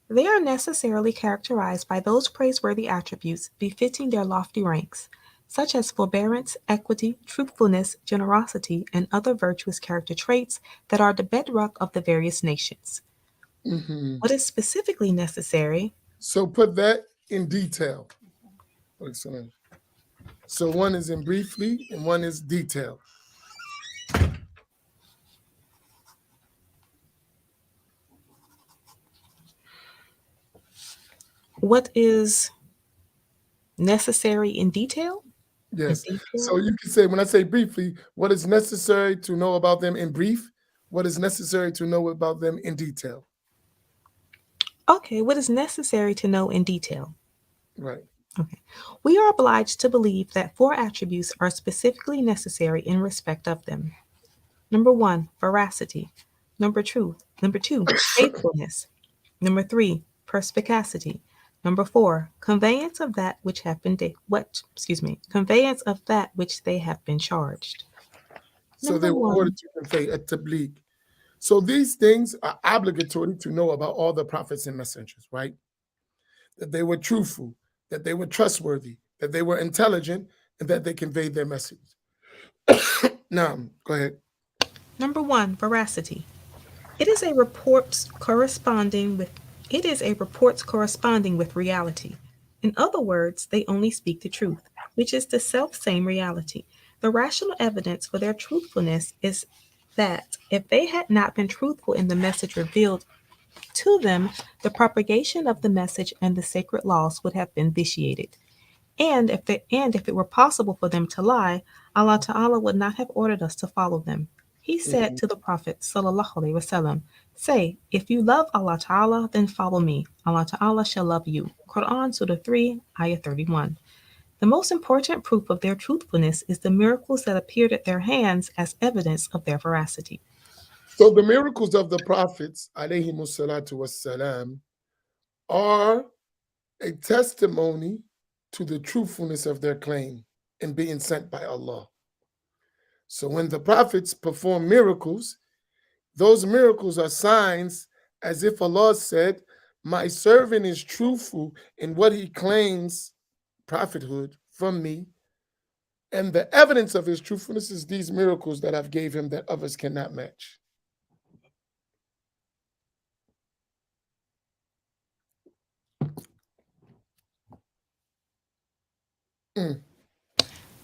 Speaker 2: They are necessarily characterized by those praiseworthy attributes befitting their lofty ranks, such as forbearance, equity, truthfulness, generosity, and other virtuous character traits that are the bedrock of the various nations.
Speaker 1: Mm-hmm.
Speaker 2: What is specifically necessary?
Speaker 1: So put that in detail. Excellent. So one is in briefly and one is detail.
Speaker 2: What is necessary in detail?
Speaker 1: Yes.
Speaker 2: In detail?
Speaker 1: So you can say, when I say briefly, what is necessary to know about them in brief? What is necessary to know about them in detail?
Speaker 2: Okay, what is necessary to know in detail?
Speaker 1: Right.
Speaker 2: Okay. We are obliged to believe that 4 attributes are specifically necessary in respect of them. Number 1, veracity. Number 2, faithfulness. Number 3, perspicacity. Number 4, conveyance of that which conveyance of that which they have been charged.
Speaker 1: So
Speaker 2: Number
Speaker 1: they were
Speaker 2: 1,
Speaker 1: ordered to convey a tabligh. So these things are obligatory to know about all the prophets and messengers, right? That they were truthful, that they were trustworthy, that they were intelligent, and that they conveyed their message. Now, go ahead.
Speaker 2: Number 1, veracity. It is a reports corresponding with reality. In other words, they only speak the truth, which is the self-same reality. The rational evidence for their truthfulness is that if they had not been truthful in the message revealed to them, the propagation of the message and the sacred laws would have been vitiated. And if it were possible for them to lie, Allah Ta'ala would not have ordered us to follow them. He said to the Prophet Sallallahu Alaihi Wasallam, say, if you love Allah Ta'ala, then follow me. Allah Ta'ala shall love you. Quran Surah 3, Ayah 31. The most important proof of their truthfulness is the miracles that appeared at their hands as evidence of their veracity.
Speaker 1: So the miracles of the prophets, alayhimus salatu wassalam, are a testimony to the truthfulness of their claim in being sent by Allah. So when the prophets perform miracles, those miracles are signs as if Allah said, my servant is truthful in what he claims prophethood from me. And the evidence of his truthfulness is these miracles that I've gave him that others cannot match.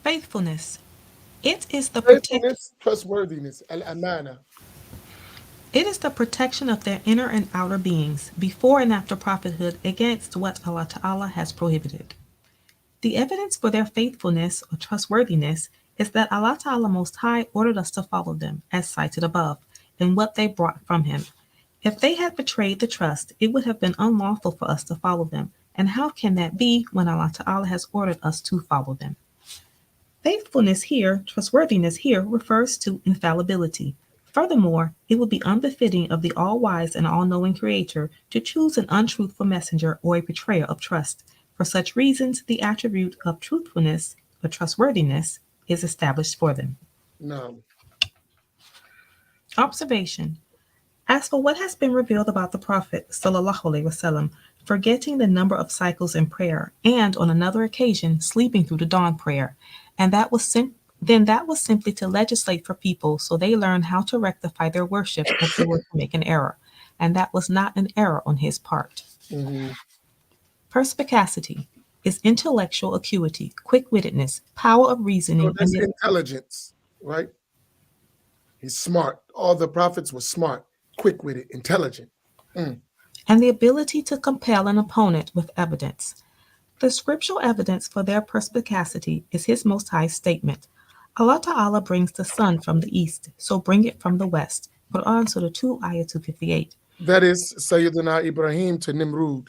Speaker 2: Faithfulness. It is the
Speaker 1: Faithfulness, trustworthiness, al-amana.
Speaker 2: It is the protection of their inner and outer beings, before and after prophethood, against what Allah Ta'ala has prohibited. The evidence for their faithfulness or trustworthiness is that Allah Ta'ala Most High ordered us to follow them, as cited above, in what they brought from Him. If they had betrayed the trust, it would have been unlawful for us to follow them. And how can that be when Allah Ta'ala has ordered us to follow them? Faithfulness here, trustworthiness here, refers to infallibility. Furthermore, it would be unbefitting of the all-wise and all-knowing Creator to choose an untruthful messenger or a betrayer of trust. For such reasons, the attribute of truthfulness or trustworthiness is established for them.
Speaker 1: No.
Speaker 2: Observation. As for what has been revealed about the Prophet ﷺ, forgetting the number of cycles in prayer, and on another occasion sleeping through the dawn prayer, and that was that was simply to legislate for people so they learn how to rectify their worship if they were to make an error, and that was not an error on his part.
Speaker 1: Mm-hmm.
Speaker 2: Perspicacity is intellectual acuity, quick-wittedness, power of
Speaker 1: So
Speaker 2: reasoning,
Speaker 1: that's intelligence, right? He's smart. All the prophets were smart, quick-witted, intelligent.
Speaker 2: and the ability to compel an opponent with evidence. The scriptural evidence for their perspicacity is His Most High's statement. Allah Ta'ala brings the sun from the east, so bring it from the west. Quran Surah 2, Ayah 258.
Speaker 1: That is Sayyidina Ibrahim to Nimrud.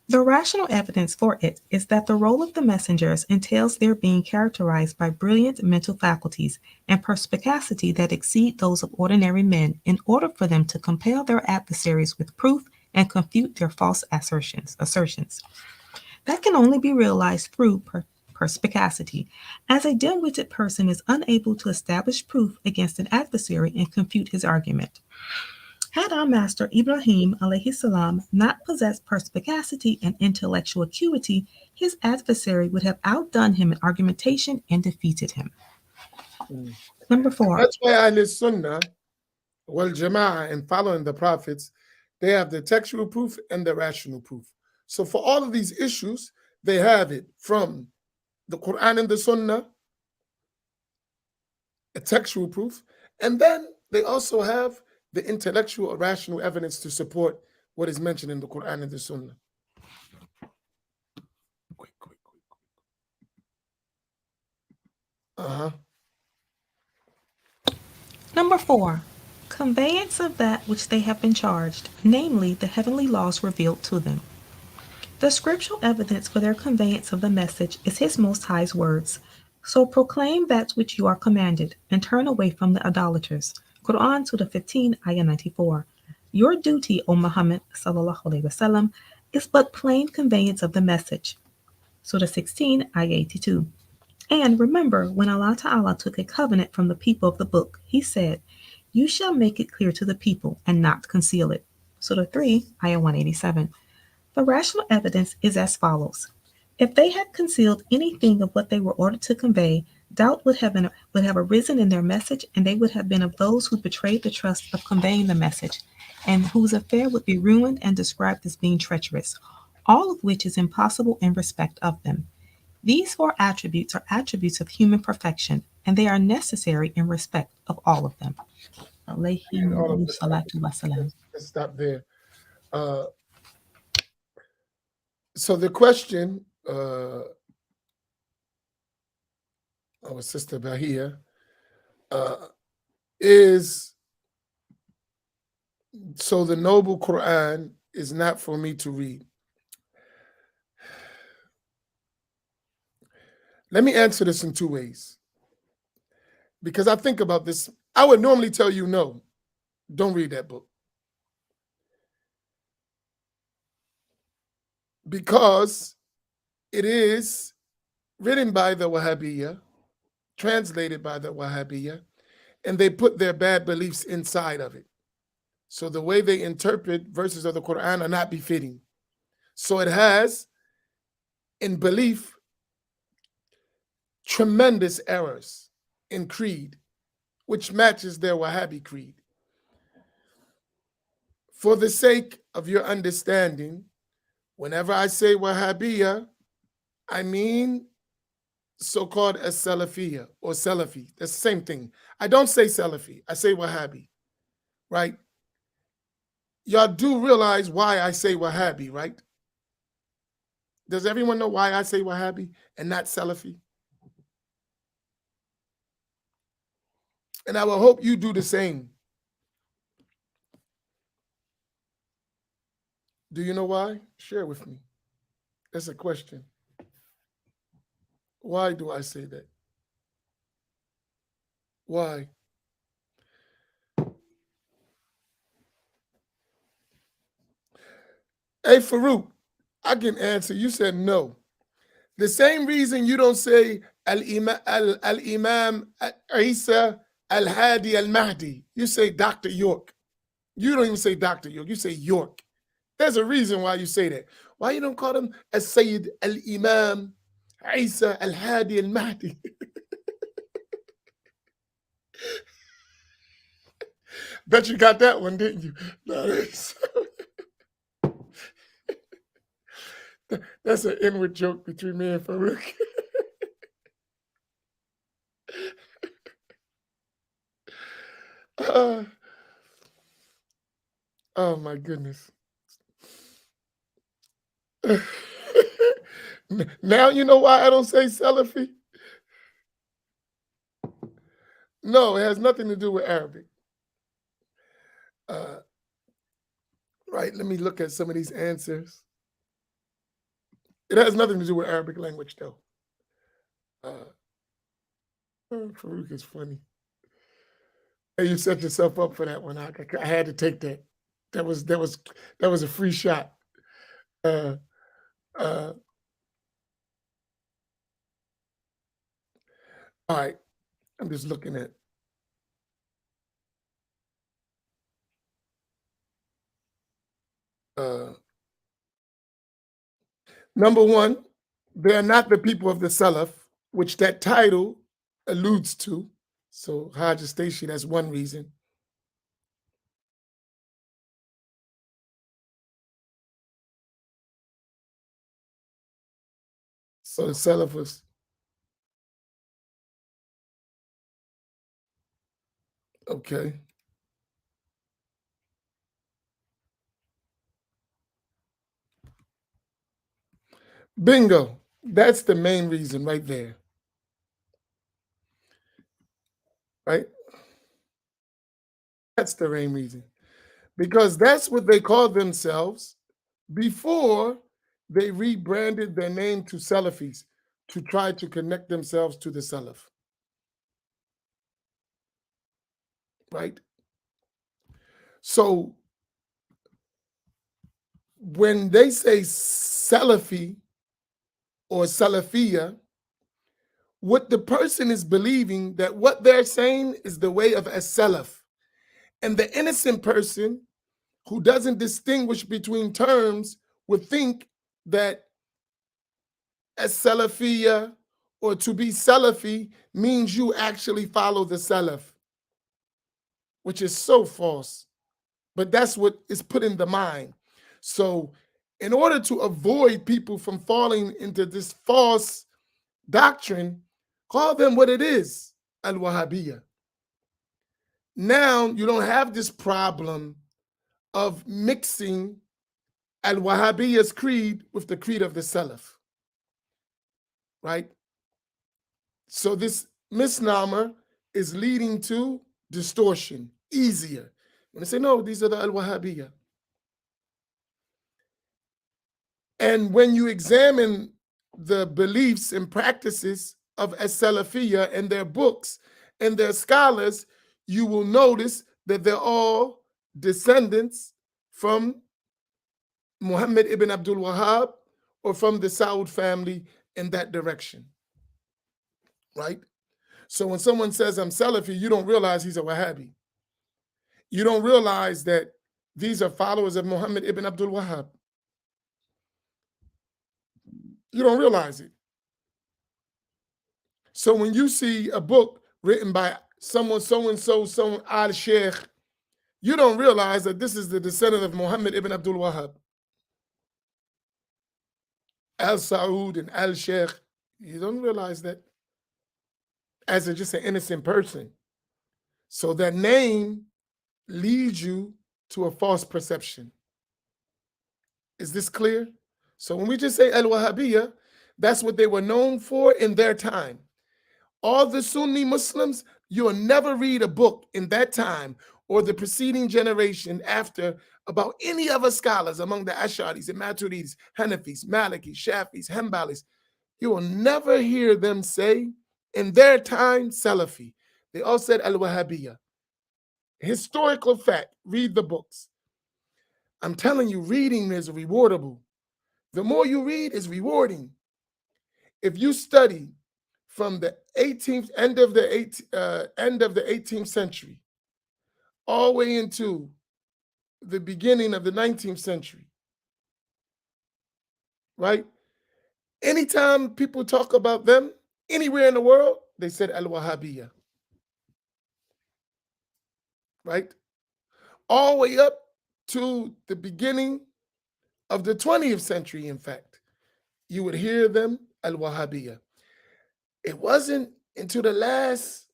Speaker 2: The rational evidence for it is that the role of the messengers entails their being characterized by brilliant mental faculties and perspicacity that exceed those of ordinary men in order for them to compel their adversaries with proof and confute their false assertions. That can only be realized through perspicacity, as a dim-witted person is unable to establish proof against an adversary and confute his argument. Had our master Ibrahim alayhi salam not possessed perspicacity and intellectual acuity, his adversary would have outdone him in argumentation and defeated him. Number 4.
Speaker 1: That's why Ahl Sunnah wal Jama'ah and following the prophets, they have the textual proof and the rational proof. So for all of these issues, they have it from the Quran and the Sunnah, a textual proof, and then they also have the intellectual or rational evidence to support what is mentioned in the Quran and the Sunnah. Quick.
Speaker 2: Number 4. Conveyance of that which they have been charged, namely the heavenly laws revealed to them. The scriptural evidence for their conveyance of the message is His Most High's words. So proclaim that which you are commanded, and turn away from the idolaters. Quran Surah 15, Ayah 94. Your duty, O Muhammad ﷺ, is but plain conveyance of the message. Surah 16, Ayah 82. And remember, when Allah Ta'ala took a covenant from the people of the book, He said, you shall make it clear to the people and not conceal it. Surah 3, Ayah 187. The rational evidence is as follows. If they had concealed anything of what they were ordered to convey, doubt would have arisen in their message, and they would have been of those who betrayed the trust of conveying the message, and whose affair would be ruined and described as being treacherous, all of which is impossible in respect of them. These 4 attributes are attributes of human perfection, and they are necessary in respect of all of them.
Speaker 1: Let's stop there. So the question, our sister Bahia, is, so the noble Quran is not for me to read. Let me answer this in 2 ways. Because I think about this, I would normally tell you, no, don't read that book. Because it is written by the Wahhabiyya, translated by the Wahhabiyya, and they put their bad beliefs inside of it. So the way they interpret verses of the Quran are not befitting. So it has, in belief, tremendous errors in creed, which matches their Wahhabi creed. For the sake of your understanding, whenever I say Wahhabiyya, I mean so-called as Salafiyya or Salafi. That's the same thing. I don't say Salafi, I say Wahhabi, right? Y'all do realize why I say Wahhabi, right? Does everyone know why I say Wahhabi and not Salafi? And I will hope you do the same. Do you know why? Share with me. That's a question. Why do I say that? Why? Hey, Farouk, I can answer. You said no. The same reason you don't say Al-Imam Isa Al-Hadi al-Mahdi. You say Dr. York. You don't even say Dr. York. You say York. There's a reason why you say that. Why you don't call him As-Sayyid al-Imam Isa al-Hadi al-Mahdi? Bet you got that one, didn't you? No, that's an inward joke between me and Farouk. Oh my goodness. Now you know why I don't say Salafi? No, it has nothing to do with Arabic. Right, let me look at some of these answers. It has nothing to do with Arabic language, though. Farouk is funny. Hey, you set yourself up for that one. I had to take that. That was a free shot. All right, I'm just looking at. Number one, they are not the people of the Salaf, which that title alludes to. So Hajj Stashi, that's one reason. So the Salaf was okay. Bingo. That's the main reason right there. Right? That's the main reason. Because that's what they called themselves before they rebranded their name to Salafis to try to connect themselves to the Salaf. Right? So when they say Salafi or Salafiyya, what the person is believing that what they're saying is the way of as-Salaf. And the innocent person who doesn't distinguish between terms would think that as-Salafiyya or to be Salafi means you actually follow the Salaf, which is so false. But that's what is put in the mind. So in order to avoid people from falling into this false doctrine, call them what it is, al-Wahhabiyya. Now you don't have this problem of mixing al-Wahhabiyya's creed with the creed of the Salaf, right? So this misnomer is leading to distortion, easier. When they say, no, these are the al-Wahhabiyya. And when you examine the beliefs and practices of as-Salafiyya and their books and their scholars, you will notice that they're all descendants from Muhammad ibn Abdul Wahhab or from the Saud family in that direction, right? So when someone says, I'm Salafi, you don't realize he's a Wahhabi. You don't realize that these are followers of Muhammad ibn Abdul Wahhab. You don't realize it. So when you see a book written by someone so-and-so, someone al-Sheikh, you don't realize that this is the descendant of Muhammad ibn Abdul Wahhab. Al-Saud and al-Sheikh, you don't realize that as just an innocent person. So that name leads you to a false perception. Is this clear? So when we just say al-Wahhabiyya, that's what they were known for in their time. All the Sunni Muslims, you'll never read a book in that time or the preceding generation after about any other scholars among the Ash'aris and Maturidis, Hanafis, Malikis, Shafis, Hanbalis. You will never hear them say in their time Salafi. They all said al-Wahhabiyya. Historical fact, read the books. I'm telling you, reading is rewardable. The more you read is rewarding. If you study from the 18th end of the 18th century all the way into the beginning of the 19th century, right? Anytime people talk about them anywhere in the world, they said al-Wahhabiyya, right? All the way up to the beginning of the 20th century, in fact, you would hear them al-Wahhabiyya. It wasn't until the last,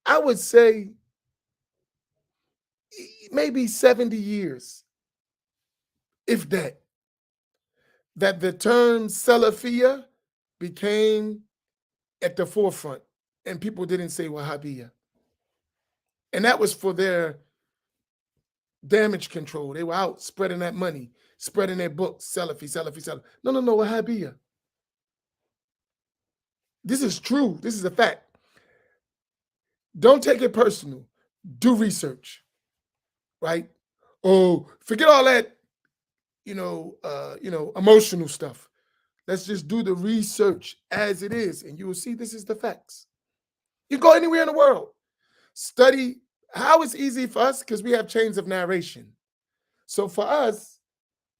Speaker 1: I would say, maybe 70 years, if that the term Salafiyya became at the forefront and people didn't say Wahhabiyya. And that was for their damage control. They were out spreading that money, spreading their books, Salafi, Salafi, Salafi. No, Wahhabiyya. This is true. This is a fact. Don't take it personal. Do research, right? Oh, forget all that, emotional stuff. Let's just do the research as it is, and you will see this is the facts. You go anywhere in the world, study how it's easy for us because we have chains of narration. So for us,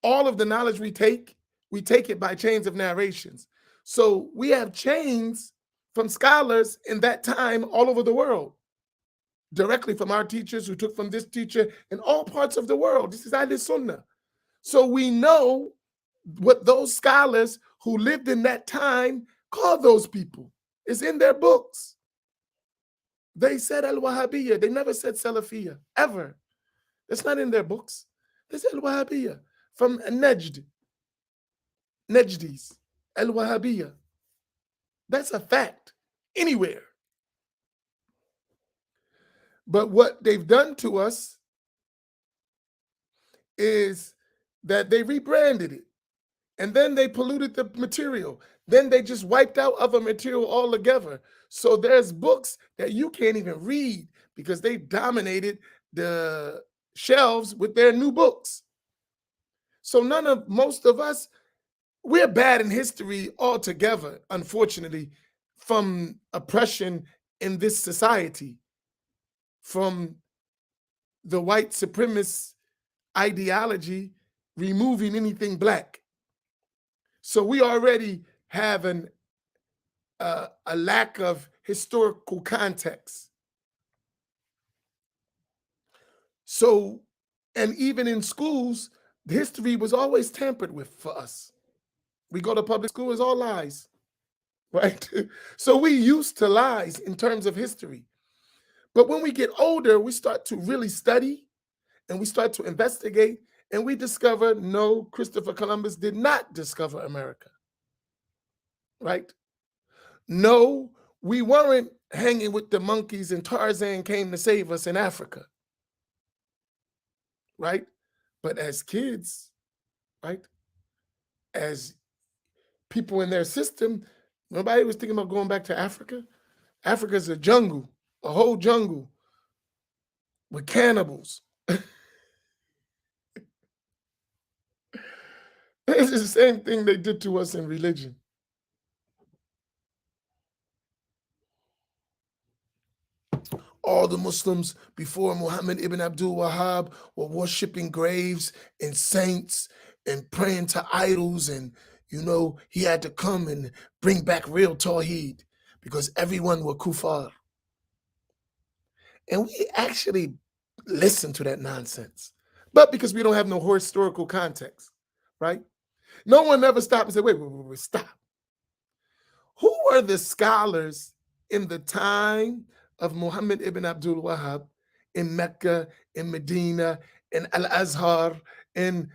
Speaker 1: all of the knowledge we take it by chains of narrations. So we have chains from scholars in that time all over the world, directly from our teachers who took from this teacher in all parts of the world. This is Ahl Sunnah. So we know what those scholars who lived in that time called those people. It's in their books. They said al-Wahhabiyya. They never said Salafiyya, ever. It's not in their books. They said al-Wahhabiyya. From Najdis, al-Wahhabiyya. That's a fact, anywhere. But what they've done to us is that they rebranded it. And then they polluted the material. Then they just wiped out other material altogether. So there's books that you can't even read because they dominated the shelves with their new books. So most of us, we're bad in history altogether, unfortunately, from oppression in this society, from the white supremacist ideology removing anything black. So we already have a lack of historical context. So, and even in schools, history was always tampered with for us. We go to public school, it's all lies, right? So we used to lies in terms of history. But when we get older, we start to really study and we start to investigate, and we discover, no, Christopher Columbus did not discover America, right? No, we weren't hanging with the monkeys and Tarzan came to save us in Africa, right? But as kids, right, as people in their system, nobody was thinking about going back to Africa. Africa's a jungle, a whole jungle with cannibals. It's the same thing they did to us in religion. All the Muslims before Muhammad ibn Abdul Wahhab were worshiping graves and saints and praying to idols, and he had to come and bring back real Tawheed because everyone were kuffar. And we actually listen to that nonsense, but because we don't have no historical context, right? No one ever stopped and said, wait, stop. Who were the scholars in the time of Muhammad ibn Abdul Wahhab in Mecca, in Medina, in Al-Azhar, in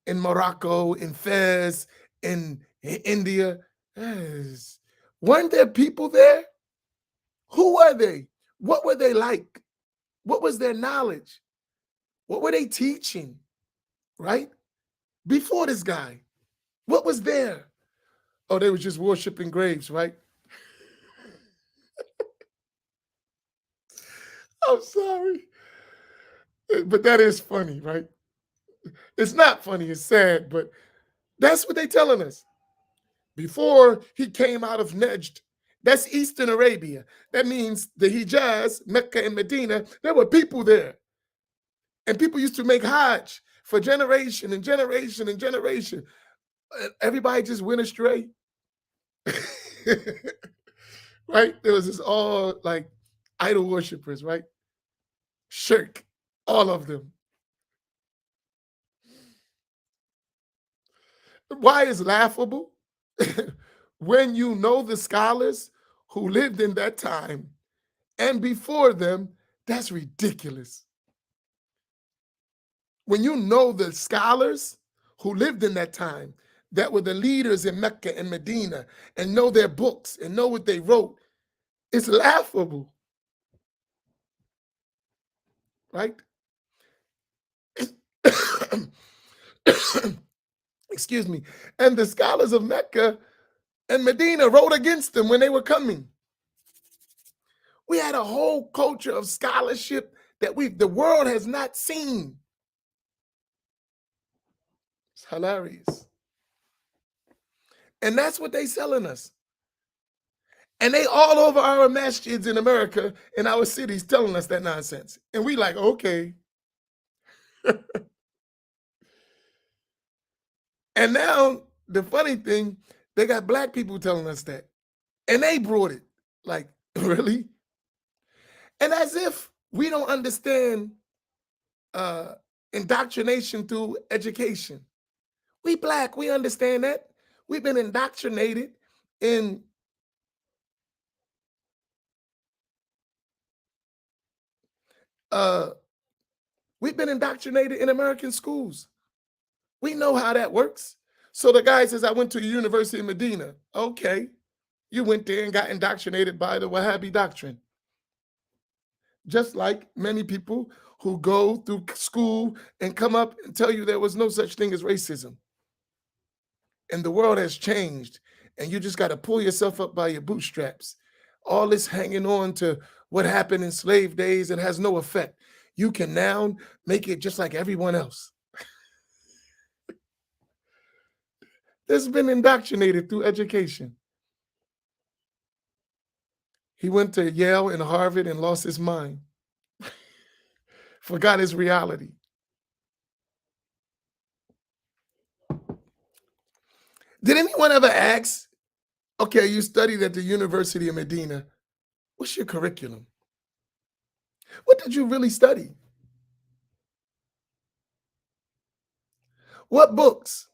Speaker 1: Morocco, in Fez, in India? Yes. Weren't there people there? Who were they? What were they like? What was their knowledge? What were they teaching, right? Before this guy, what was there? Oh, they were just worshiping graves, right? I'm sorry. But that is funny, right? It's not funny, it's sad, but that's what they're telling us. before he came out of Najd. That's Eastern Arabia. That means the Hijaz, Mecca and Medina, there were people there. And people used to make Hajj for generation and generation and generation. Everybody just went astray. Right? There was this all like idol worshipers, right? Shirk, all of them. Why is laughable? When you know the scholars who lived in that time and before them, that's ridiculous. When you know the scholars who lived in that time, that were the leaders in Mecca and Medina, and know their books and know what they wrote, it's laughable, right? Excuse me. And the scholars of Mecca and Medina wrote against them when they were coming. We had a whole culture of scholarship that the world has not seen. It's hilarious. And that's what they selling us. And they all over our masjids in America, in our cities, telling us that nonsense. And we like, okay. And now, the funny thing, they got black people telling us that. And they brought it. Like, really? And as if we don't understand indoctrination through education. We black, we understand that. We've been indoctrinated in American schools. We know how that works. So the guy says, I went to a university in Medina. Okay, you went there and got indoctrinated by the Wahhabi doctrine. Just like many people who go through school and come up and tell you there was no such thing as racism. And the world has changed, and you just got to pull yourself up by your bootstraps. All this hanging on to what happened in slave days, it has no effect. You can now make it just like everyone else. This has been indoctrinated through education. He went to Yale and Harvard and lost his mind. Forgot his reality. Did anyone ever ask, okay, you studied at the University of Medina, what's your curriculum? What did you really study? What books?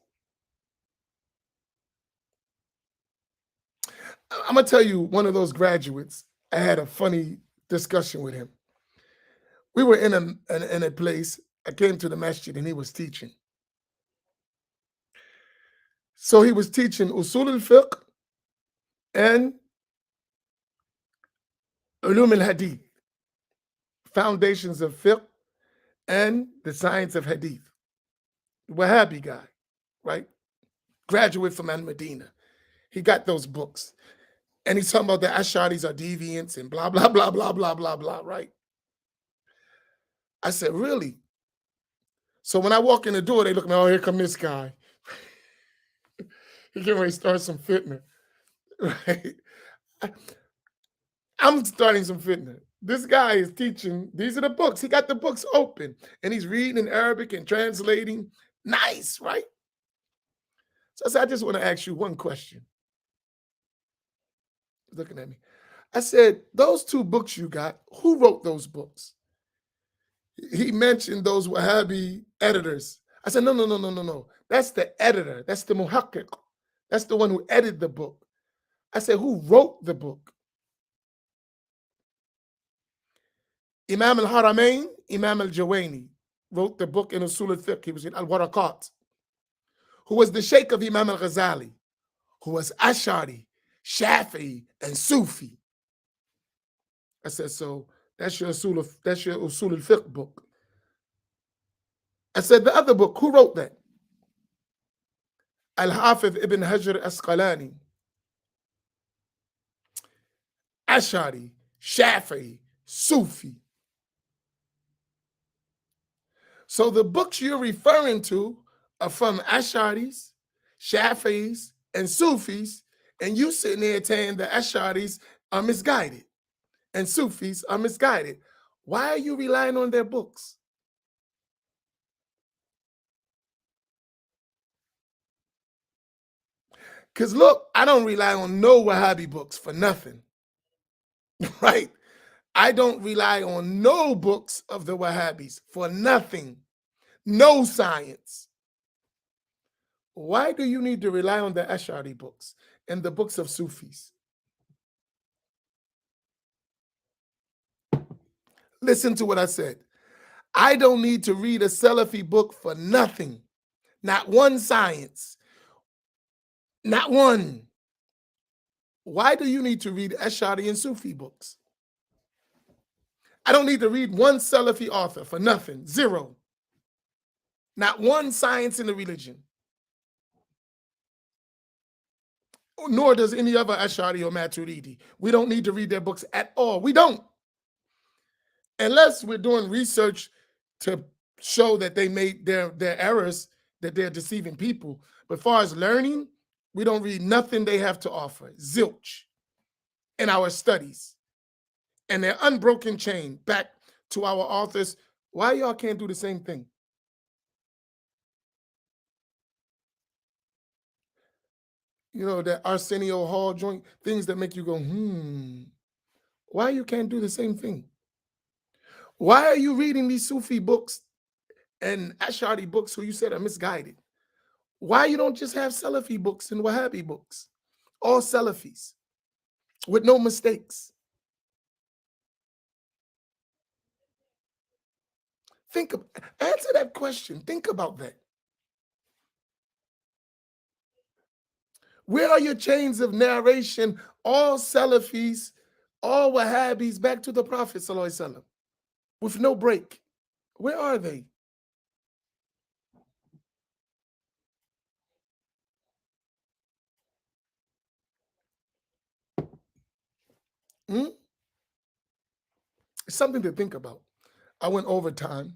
Speaker 1: I'm going to tell you, one of those graduates, I had a funny discussion with him. We were in a place, I came to the masjid and he was teaching. So he was teaching Usul al-Fiqh and Ulum al-Hadith, foundations of fiqh and the science of hadith. Wahhabi guy, right? Graduate from Al-Medina. He got those books. And he's talking about the Ash'aris are deviants and blah, blah, blah, blah, blah, blah, blah, right? I said, really? So when I walk in the door, they look at me, oh, here come this guy. He getting ready to start some fitna, right? I'm starting some fitna. This guy is teaching, these are the books. He got the books open and he's reading in Arabic and translating. Nice, right? So I said, I just want to ask you one question. Looking at me. I said, those two books you got, who wrote those books? He mentioned those Wahhabi editors. I said, no. That's the editor. That's the muhaqqiq. That's the one who edited the book. I said, who wrote the book? Imam al-Haramain, Imam al-Jawani, wrote the book in Usul al-Fiqh. He was in al-Waraqat, who was the sheikh of Imam al-Ghazali, who was Ash'ari, Shafi'i, and Sufi. I said, so that's your Usul al-Fiqh book. I said, the other book, who wrote that? Al-Hafiz ibn Hajar Asqalani, Ash'ari, Shafi'i, Sufi. So the books you're referring to are from Ash'aris, Shafi'is, and Sufis, and you sitting there saying the Ash'aris are misguided and Sufis are misguided. Why are you relying on their books? Because look, I don't rely on no Wahhabi books for nothing, right? I don't rely on no books of the Wahhabis for nothing, no science. Why do you need to rely on the Ash'ari books and the books of Sufis? Listen to what I said. I don't need to read a Salafi book for nothing, not one science, not one. Why do you need to read Ash'ari and Sufi books? I don't need to read one Salafi author for nothing, zero. Not one science in the religion. Nor does any other Ash'ari or Maturidi. We don't need to read their books at all. We don't. Unless we're doing research to show that they made their errors, that they're deceiving people. But as far as learning, we don't read nothing they have to offer. Zilch in our studies. And their unbroken chain back to our authors. Why y'all can't do the same thing? You know, that Arsenio Hall joint, things that make you go, why you can't do the same thing? Why are you reading these Sufi books and Ash'ari books who you said are misguided? Why you don't just have Salafi books and Wahhabi books? All Salafis with no mistakes. Answer that question. Think about that. Where are your chains of narration? All Salafis, all Wahhabis back to the Prophet ﷺ with no break. Where are they? It's something to think about. I went over time.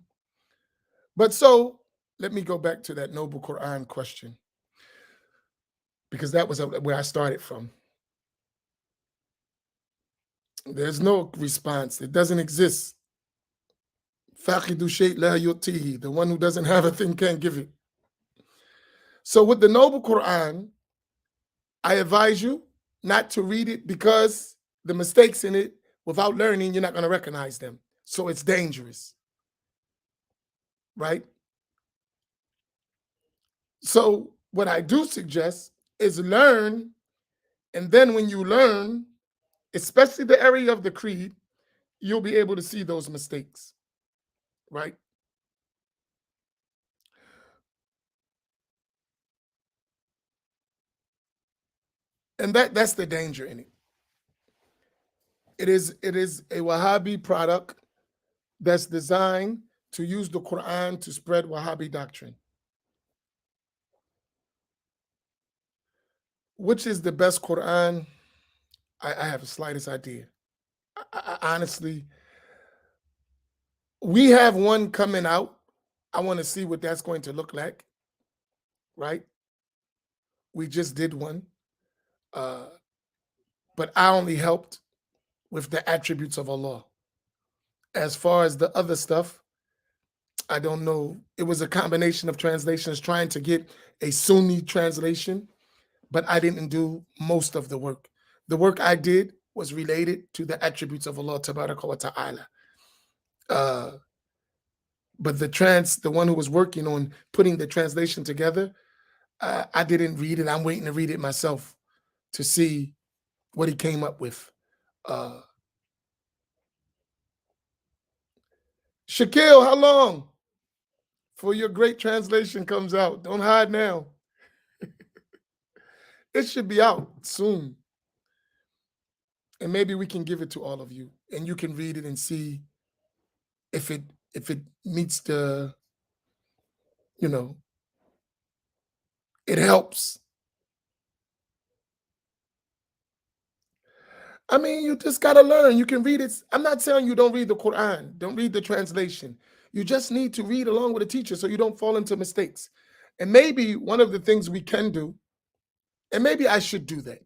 Speaker 1: But so let me go back to that Noble Quran question, because that was where I started from. There's no response. It doesn't exist. Faqidu shay la yutihi. The one who doesn't have a thing can't give it. So with the Noble Quran, I advise you not to read it, because the mistakes in it, without learning, you're not going to recognize them. So it's dangerous. Right? So what I do suggest is learn, and then when you learn, especially the area of the creed, you'll be able to see those mistakes, right? And that's the danger in it. It is a Wahhabi product that's designed to use the Quran to spread Wahhabi doctrine. Which is the best Quran? I have the slightest idea. I honestly, we have one coming out. I want to see what that's going to look like, right? We just did one. But I only helped with the attributes of Allah. As far as the other stuff, I don't know. It was a combination of translations trying to get a Sunni translation, but I didn't do most of the work. The work I did was related to the attributes of Allah Tabaraka wa Ta'ala. But the one who was working on putting the translation together, I didn't read it. I'm waiting to read it myself to see what he came up with. Shaquille, how long before your great translation comes out? Don't hide now. It should be out soon. And maybe we can give it to all of you, and you can read it and see if it meets the, it helps. I mean, you just got to learn. You can read it. I'm not telling you don't read the Quran. Don't read the translation. You just need to read along with a teacher so you don't fall into mistakes. And maybe one of the things we can do And maybe I should do that.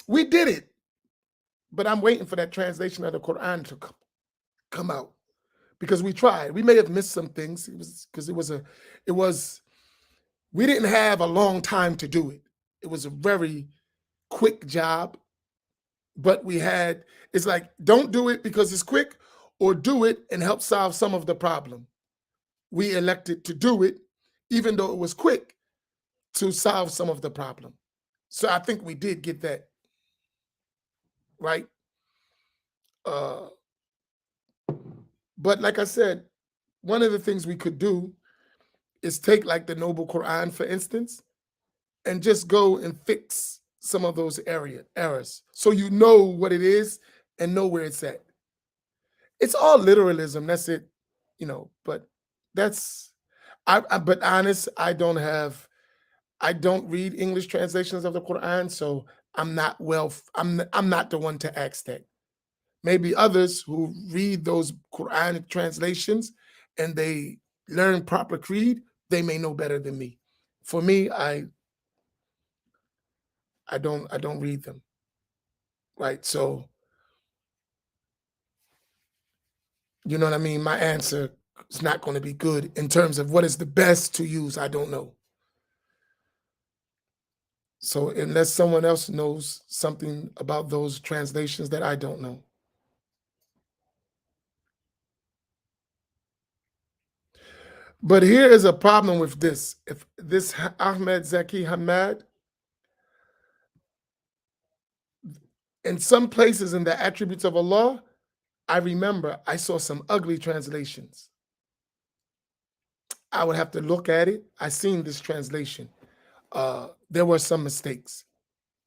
Speaker 1: We did it, but I'm waiting for that translation of the Quran to come out, because we tried. We may have missed some things. It was because we didn't have a long time to do it. It was a very quick job, but it's like, don't do it because it's quick, or do it and help solve some of the problem. We elected to do it, even though it was quick, to solve some of the problem. So I think we did get that right. But like I said, one of the things we could do is take like the Noble Quran, for instance, and just go and fix some of those errors, so you know what it is and know where it's at. It's all literalism, that's it, but that's but honest, I don't read English translations of the Quran, so I'm not the one to ask that. Maybe others who read those Quranic translations and they learn proper creed, they may know better than me. For me, I don't read them. Right? So, you know what I mean? My answer is not going to be good in terms of what is the best to use. I don't know. So unless someone else knows something about those translations that I don't know. But here is a problem with this. If this Ahmed Zaki Hamad, in some places in the attributes of Allah, I remember I saw some ugly translations. I would have to look at it. I seen this translation. There were some mistakes.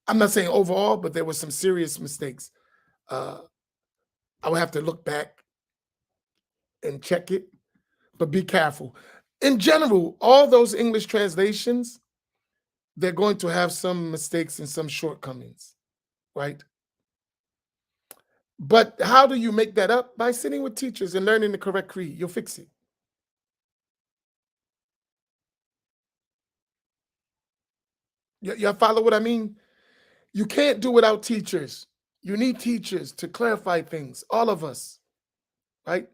Speaker 1: I'm not saying overall, but there were some serious mistakes. I would have to look back and check it, but be careful. In general, all those English translations, they're going to have some mistakes and some shortcomings, right? But how do you make that up? By sitting with teachers and learning the correct creed. You'll fix it. You follow what I mean? You can't do without teachers. You need teachers to clarify things, all of us, right?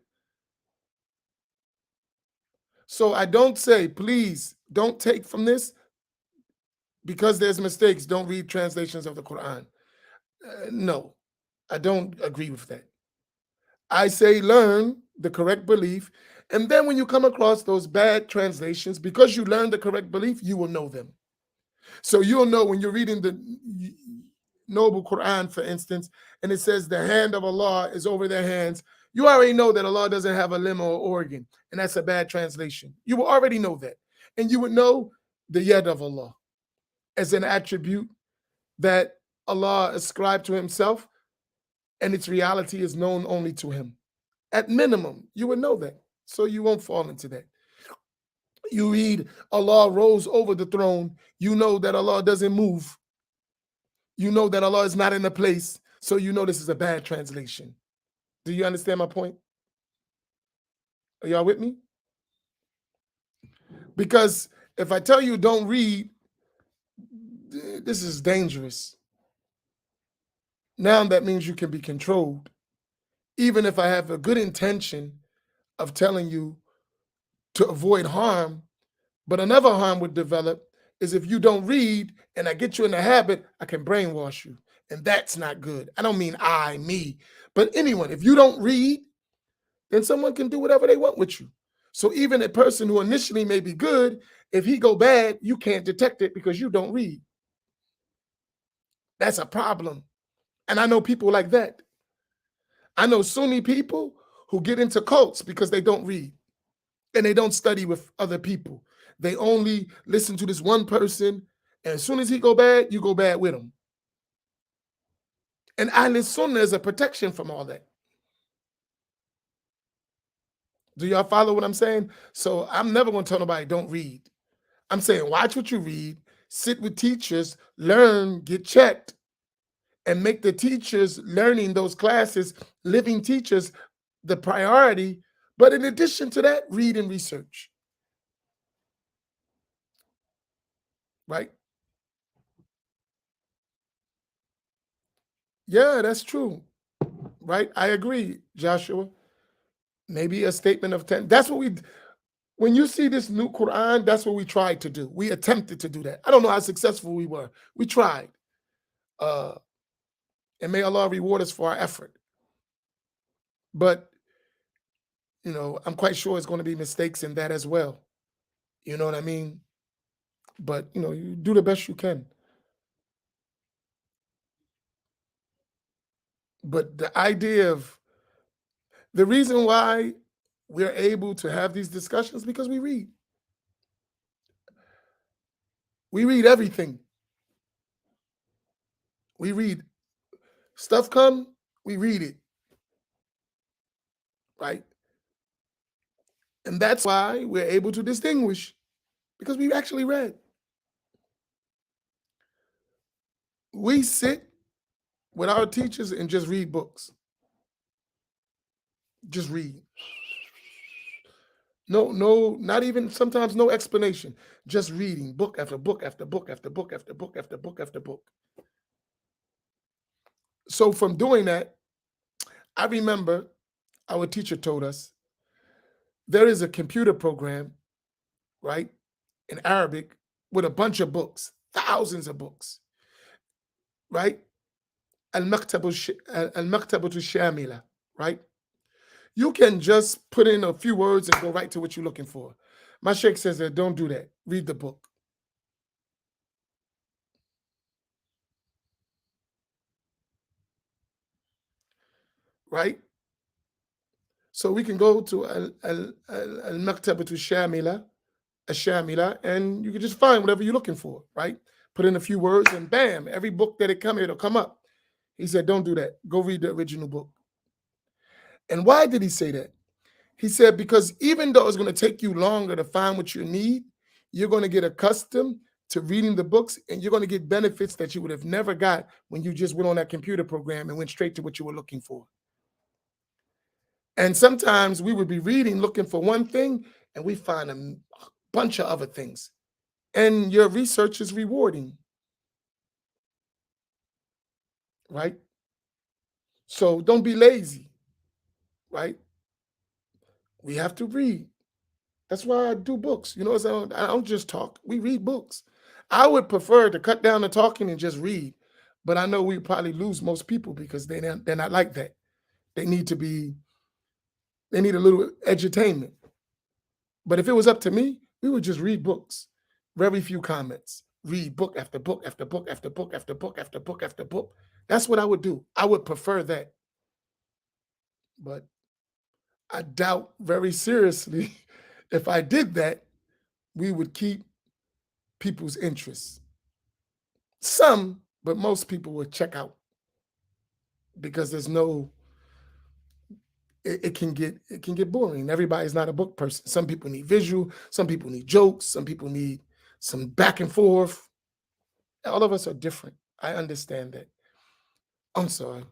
Speaker 1: So I don't say, please don't take from this, because there's mistakes, don't read translations of the Quran. No, I don't agree with that. I say learn the correct belief, and then when you come across those bad translations, because you learned the correct belief, you will know them. So you'll know when you're reading the Noble Quran, for instance, and it says the hand of Allah is over their hands, you already know that Allah doesn't have a limb or organ, and that's a bad translation. You will already know that. And you would know the yad of Allah as an attribute that Allah ascribed to himself, and its reality is known only to him. At minimum, you would know that, so you won't fall into that. You read Allah rose over the throne, you know that Allah doesn't move. You know that Allah is not in a place, so you know this is a bad translation. Do you understand my point? Are y'all with me? Because if I tell you don't read, this is dangerous. Now that means you can be controlled. Even if I have a good intention of telling you to avoid harm, but another harm would develop is if you don't read and I get you in the habit, I can brainwash you. And that's not good. I don't mean me, but anyone. If you don't read, then someone can do whatever they want with you. So even a person who initially may be good, if he go bad, you can't detect it because you don't read. That's a problem. And I know people like that. I know Sunni people who get into cults because they don't read and they don't study with other people. They only listen to this one person, and as soon as he go bad, you go bad with him. And Ahl Sunnah is a protection from all that. Do y'all follow what I'm saying? So I'm never going to tell nobody don't read. I'm saying watch what you read, sit with teachers, learn, get checked, and make the teachers learning those classes, living teachers, the priority. But in addition to that, read and research. right? Yeah, that's true, right? I agree, Joshua. Maybe a statement of 10. That's what when you see this new Quran, that's what we tried to do. We attempted to do that. I don't know how successful we were. We tried. Uh, and may Allah reward us for our effort. But, I'm quite sure it's going to be mistakes in that as well. You know what I mean? But, you do the best you can. But the reason why we're able to have these discussions because we read. We read everything. We read stuff come, we read it, right? And that's why we're able to distinguish because we actually read. We sit with our teachers and just read books. Just read. No, not even sometimes no explanation. Just reading book after book after book after book after book after book after book. So from doing that, I remember our teacher told us there is a computer program, right, in Arabic with a bunch of books, thousands of books, right? Al-Maktabatu Shamila, right? You can just put in a few words and go right to what you're looking for. My sheikh says that don't do that. Read the book. Right? So we can go to Al-Maktabatu Shamila, and you can just find whatever you're looking for, right? Put in a few words and bam, every book that it'll come up. He said, don't do that. Go read the original book. And why did he say that? He said, because even though it's going to take you longer to find what you need, you're going to get accustomed to reading the books and you're going to get benefits that you would have never got when you just went on that computer program and went straight to what you were looking for. And sometimes we would be reading, looking for one thing, and we find a bunch of other things. And your research is rewarding, right? So don't be lazy, right? We have to read. That's why I do books. So I don't just talk. We read books. I would prefer to cut down the talking and just read, but I know we probably lose most people because they're not like that. They need a little edutainment. But if it was up to me, we would just read books. Very few comments. Read book after book after book after book after book after book after book. That's what I would do. I would prefer that. But I doubt very seriously if I did that, we would keep people's interests. Some, but most people would check out because there's no. It can get boring. Everybody's not a book person. Some people need visual. Some people need jokes. Some people need some back and forth. All of us are different. I understand that. I'm sorry.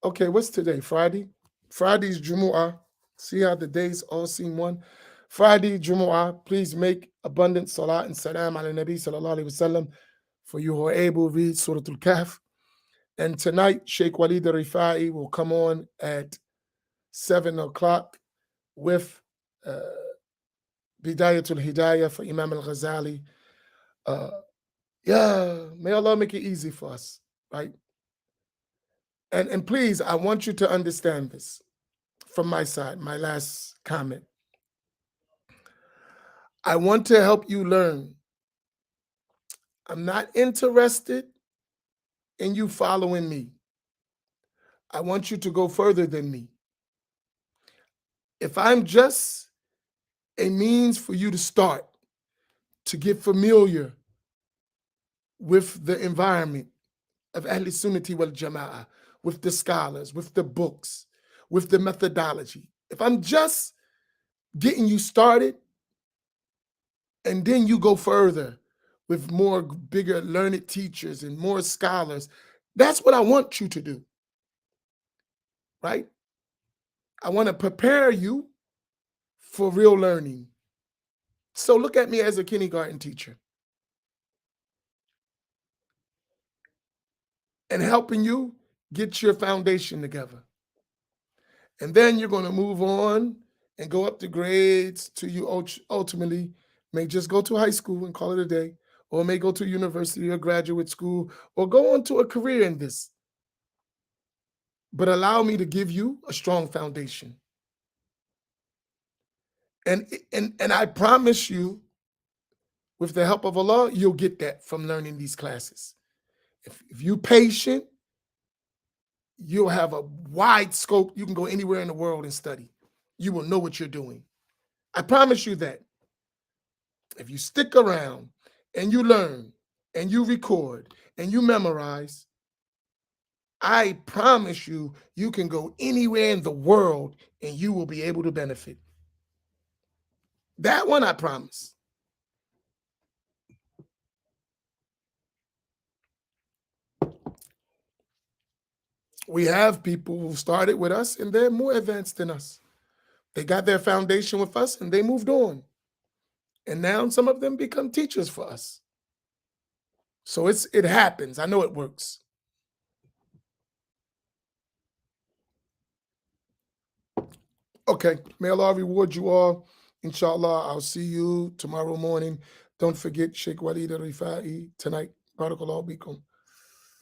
Speaker 1: Okay, what's today? Friday? Friday's Jumu'ah. See how the days all seem one? Friday, Jumu'ah. Please make abundant salat and salam ala Nabi sallallahu alayhi wasallam. For you who are able, read Surah Al-Kahf. And tonight, Sheikh Walid al-Rifai will come on at 7 o'clock with Bidayatul Hidayah for Imam al-Ghazali. May Allah make it easy for us, right? And please, I want you to understand this from my side, my last comment. I want to help you learn. I'm not interested in you following me. I want you to go further than me. If I'm just a means for you to start, to get familiar with the environment of Ahl Sunnati wal Jama'ah, with the scholars, with the books, with the methodology. If I'm just getting you started, and then you go further with more bigger learned teachers and more scholars, that's what I want you to do, right? I want to prepare you for real learning. So look at me as a kindergarten teacher. and helping you get your foundation together. And then you're going to move on and go up the grades till you ultimately may just go to high school and call it a day, or may go to university or graduate school, or go on to a career in this. But allow me to give you a strong foundation. And I promise you, with the help of Allah, you'll get that from learning these classes. If you're patient, you'll have a wide scope. You can go anywhere in the world and study. You will know what you're doing. I promise you that. If you stick around and you learn and you record and you memorize, I promise you, you can go anywhere in the world and you will be able to benefit. That one I promise. We have people who started with us and they're more advanced than us. They got their foundation with us and they moved on. And now some of them become teachers for us. So it happens. I know it works. Okay. May Allah reward you all. Inshallah, I'll see you tomorrow morning. Don't forget Sheikh Walid al-Rifai tonight. Barakallahu bikum.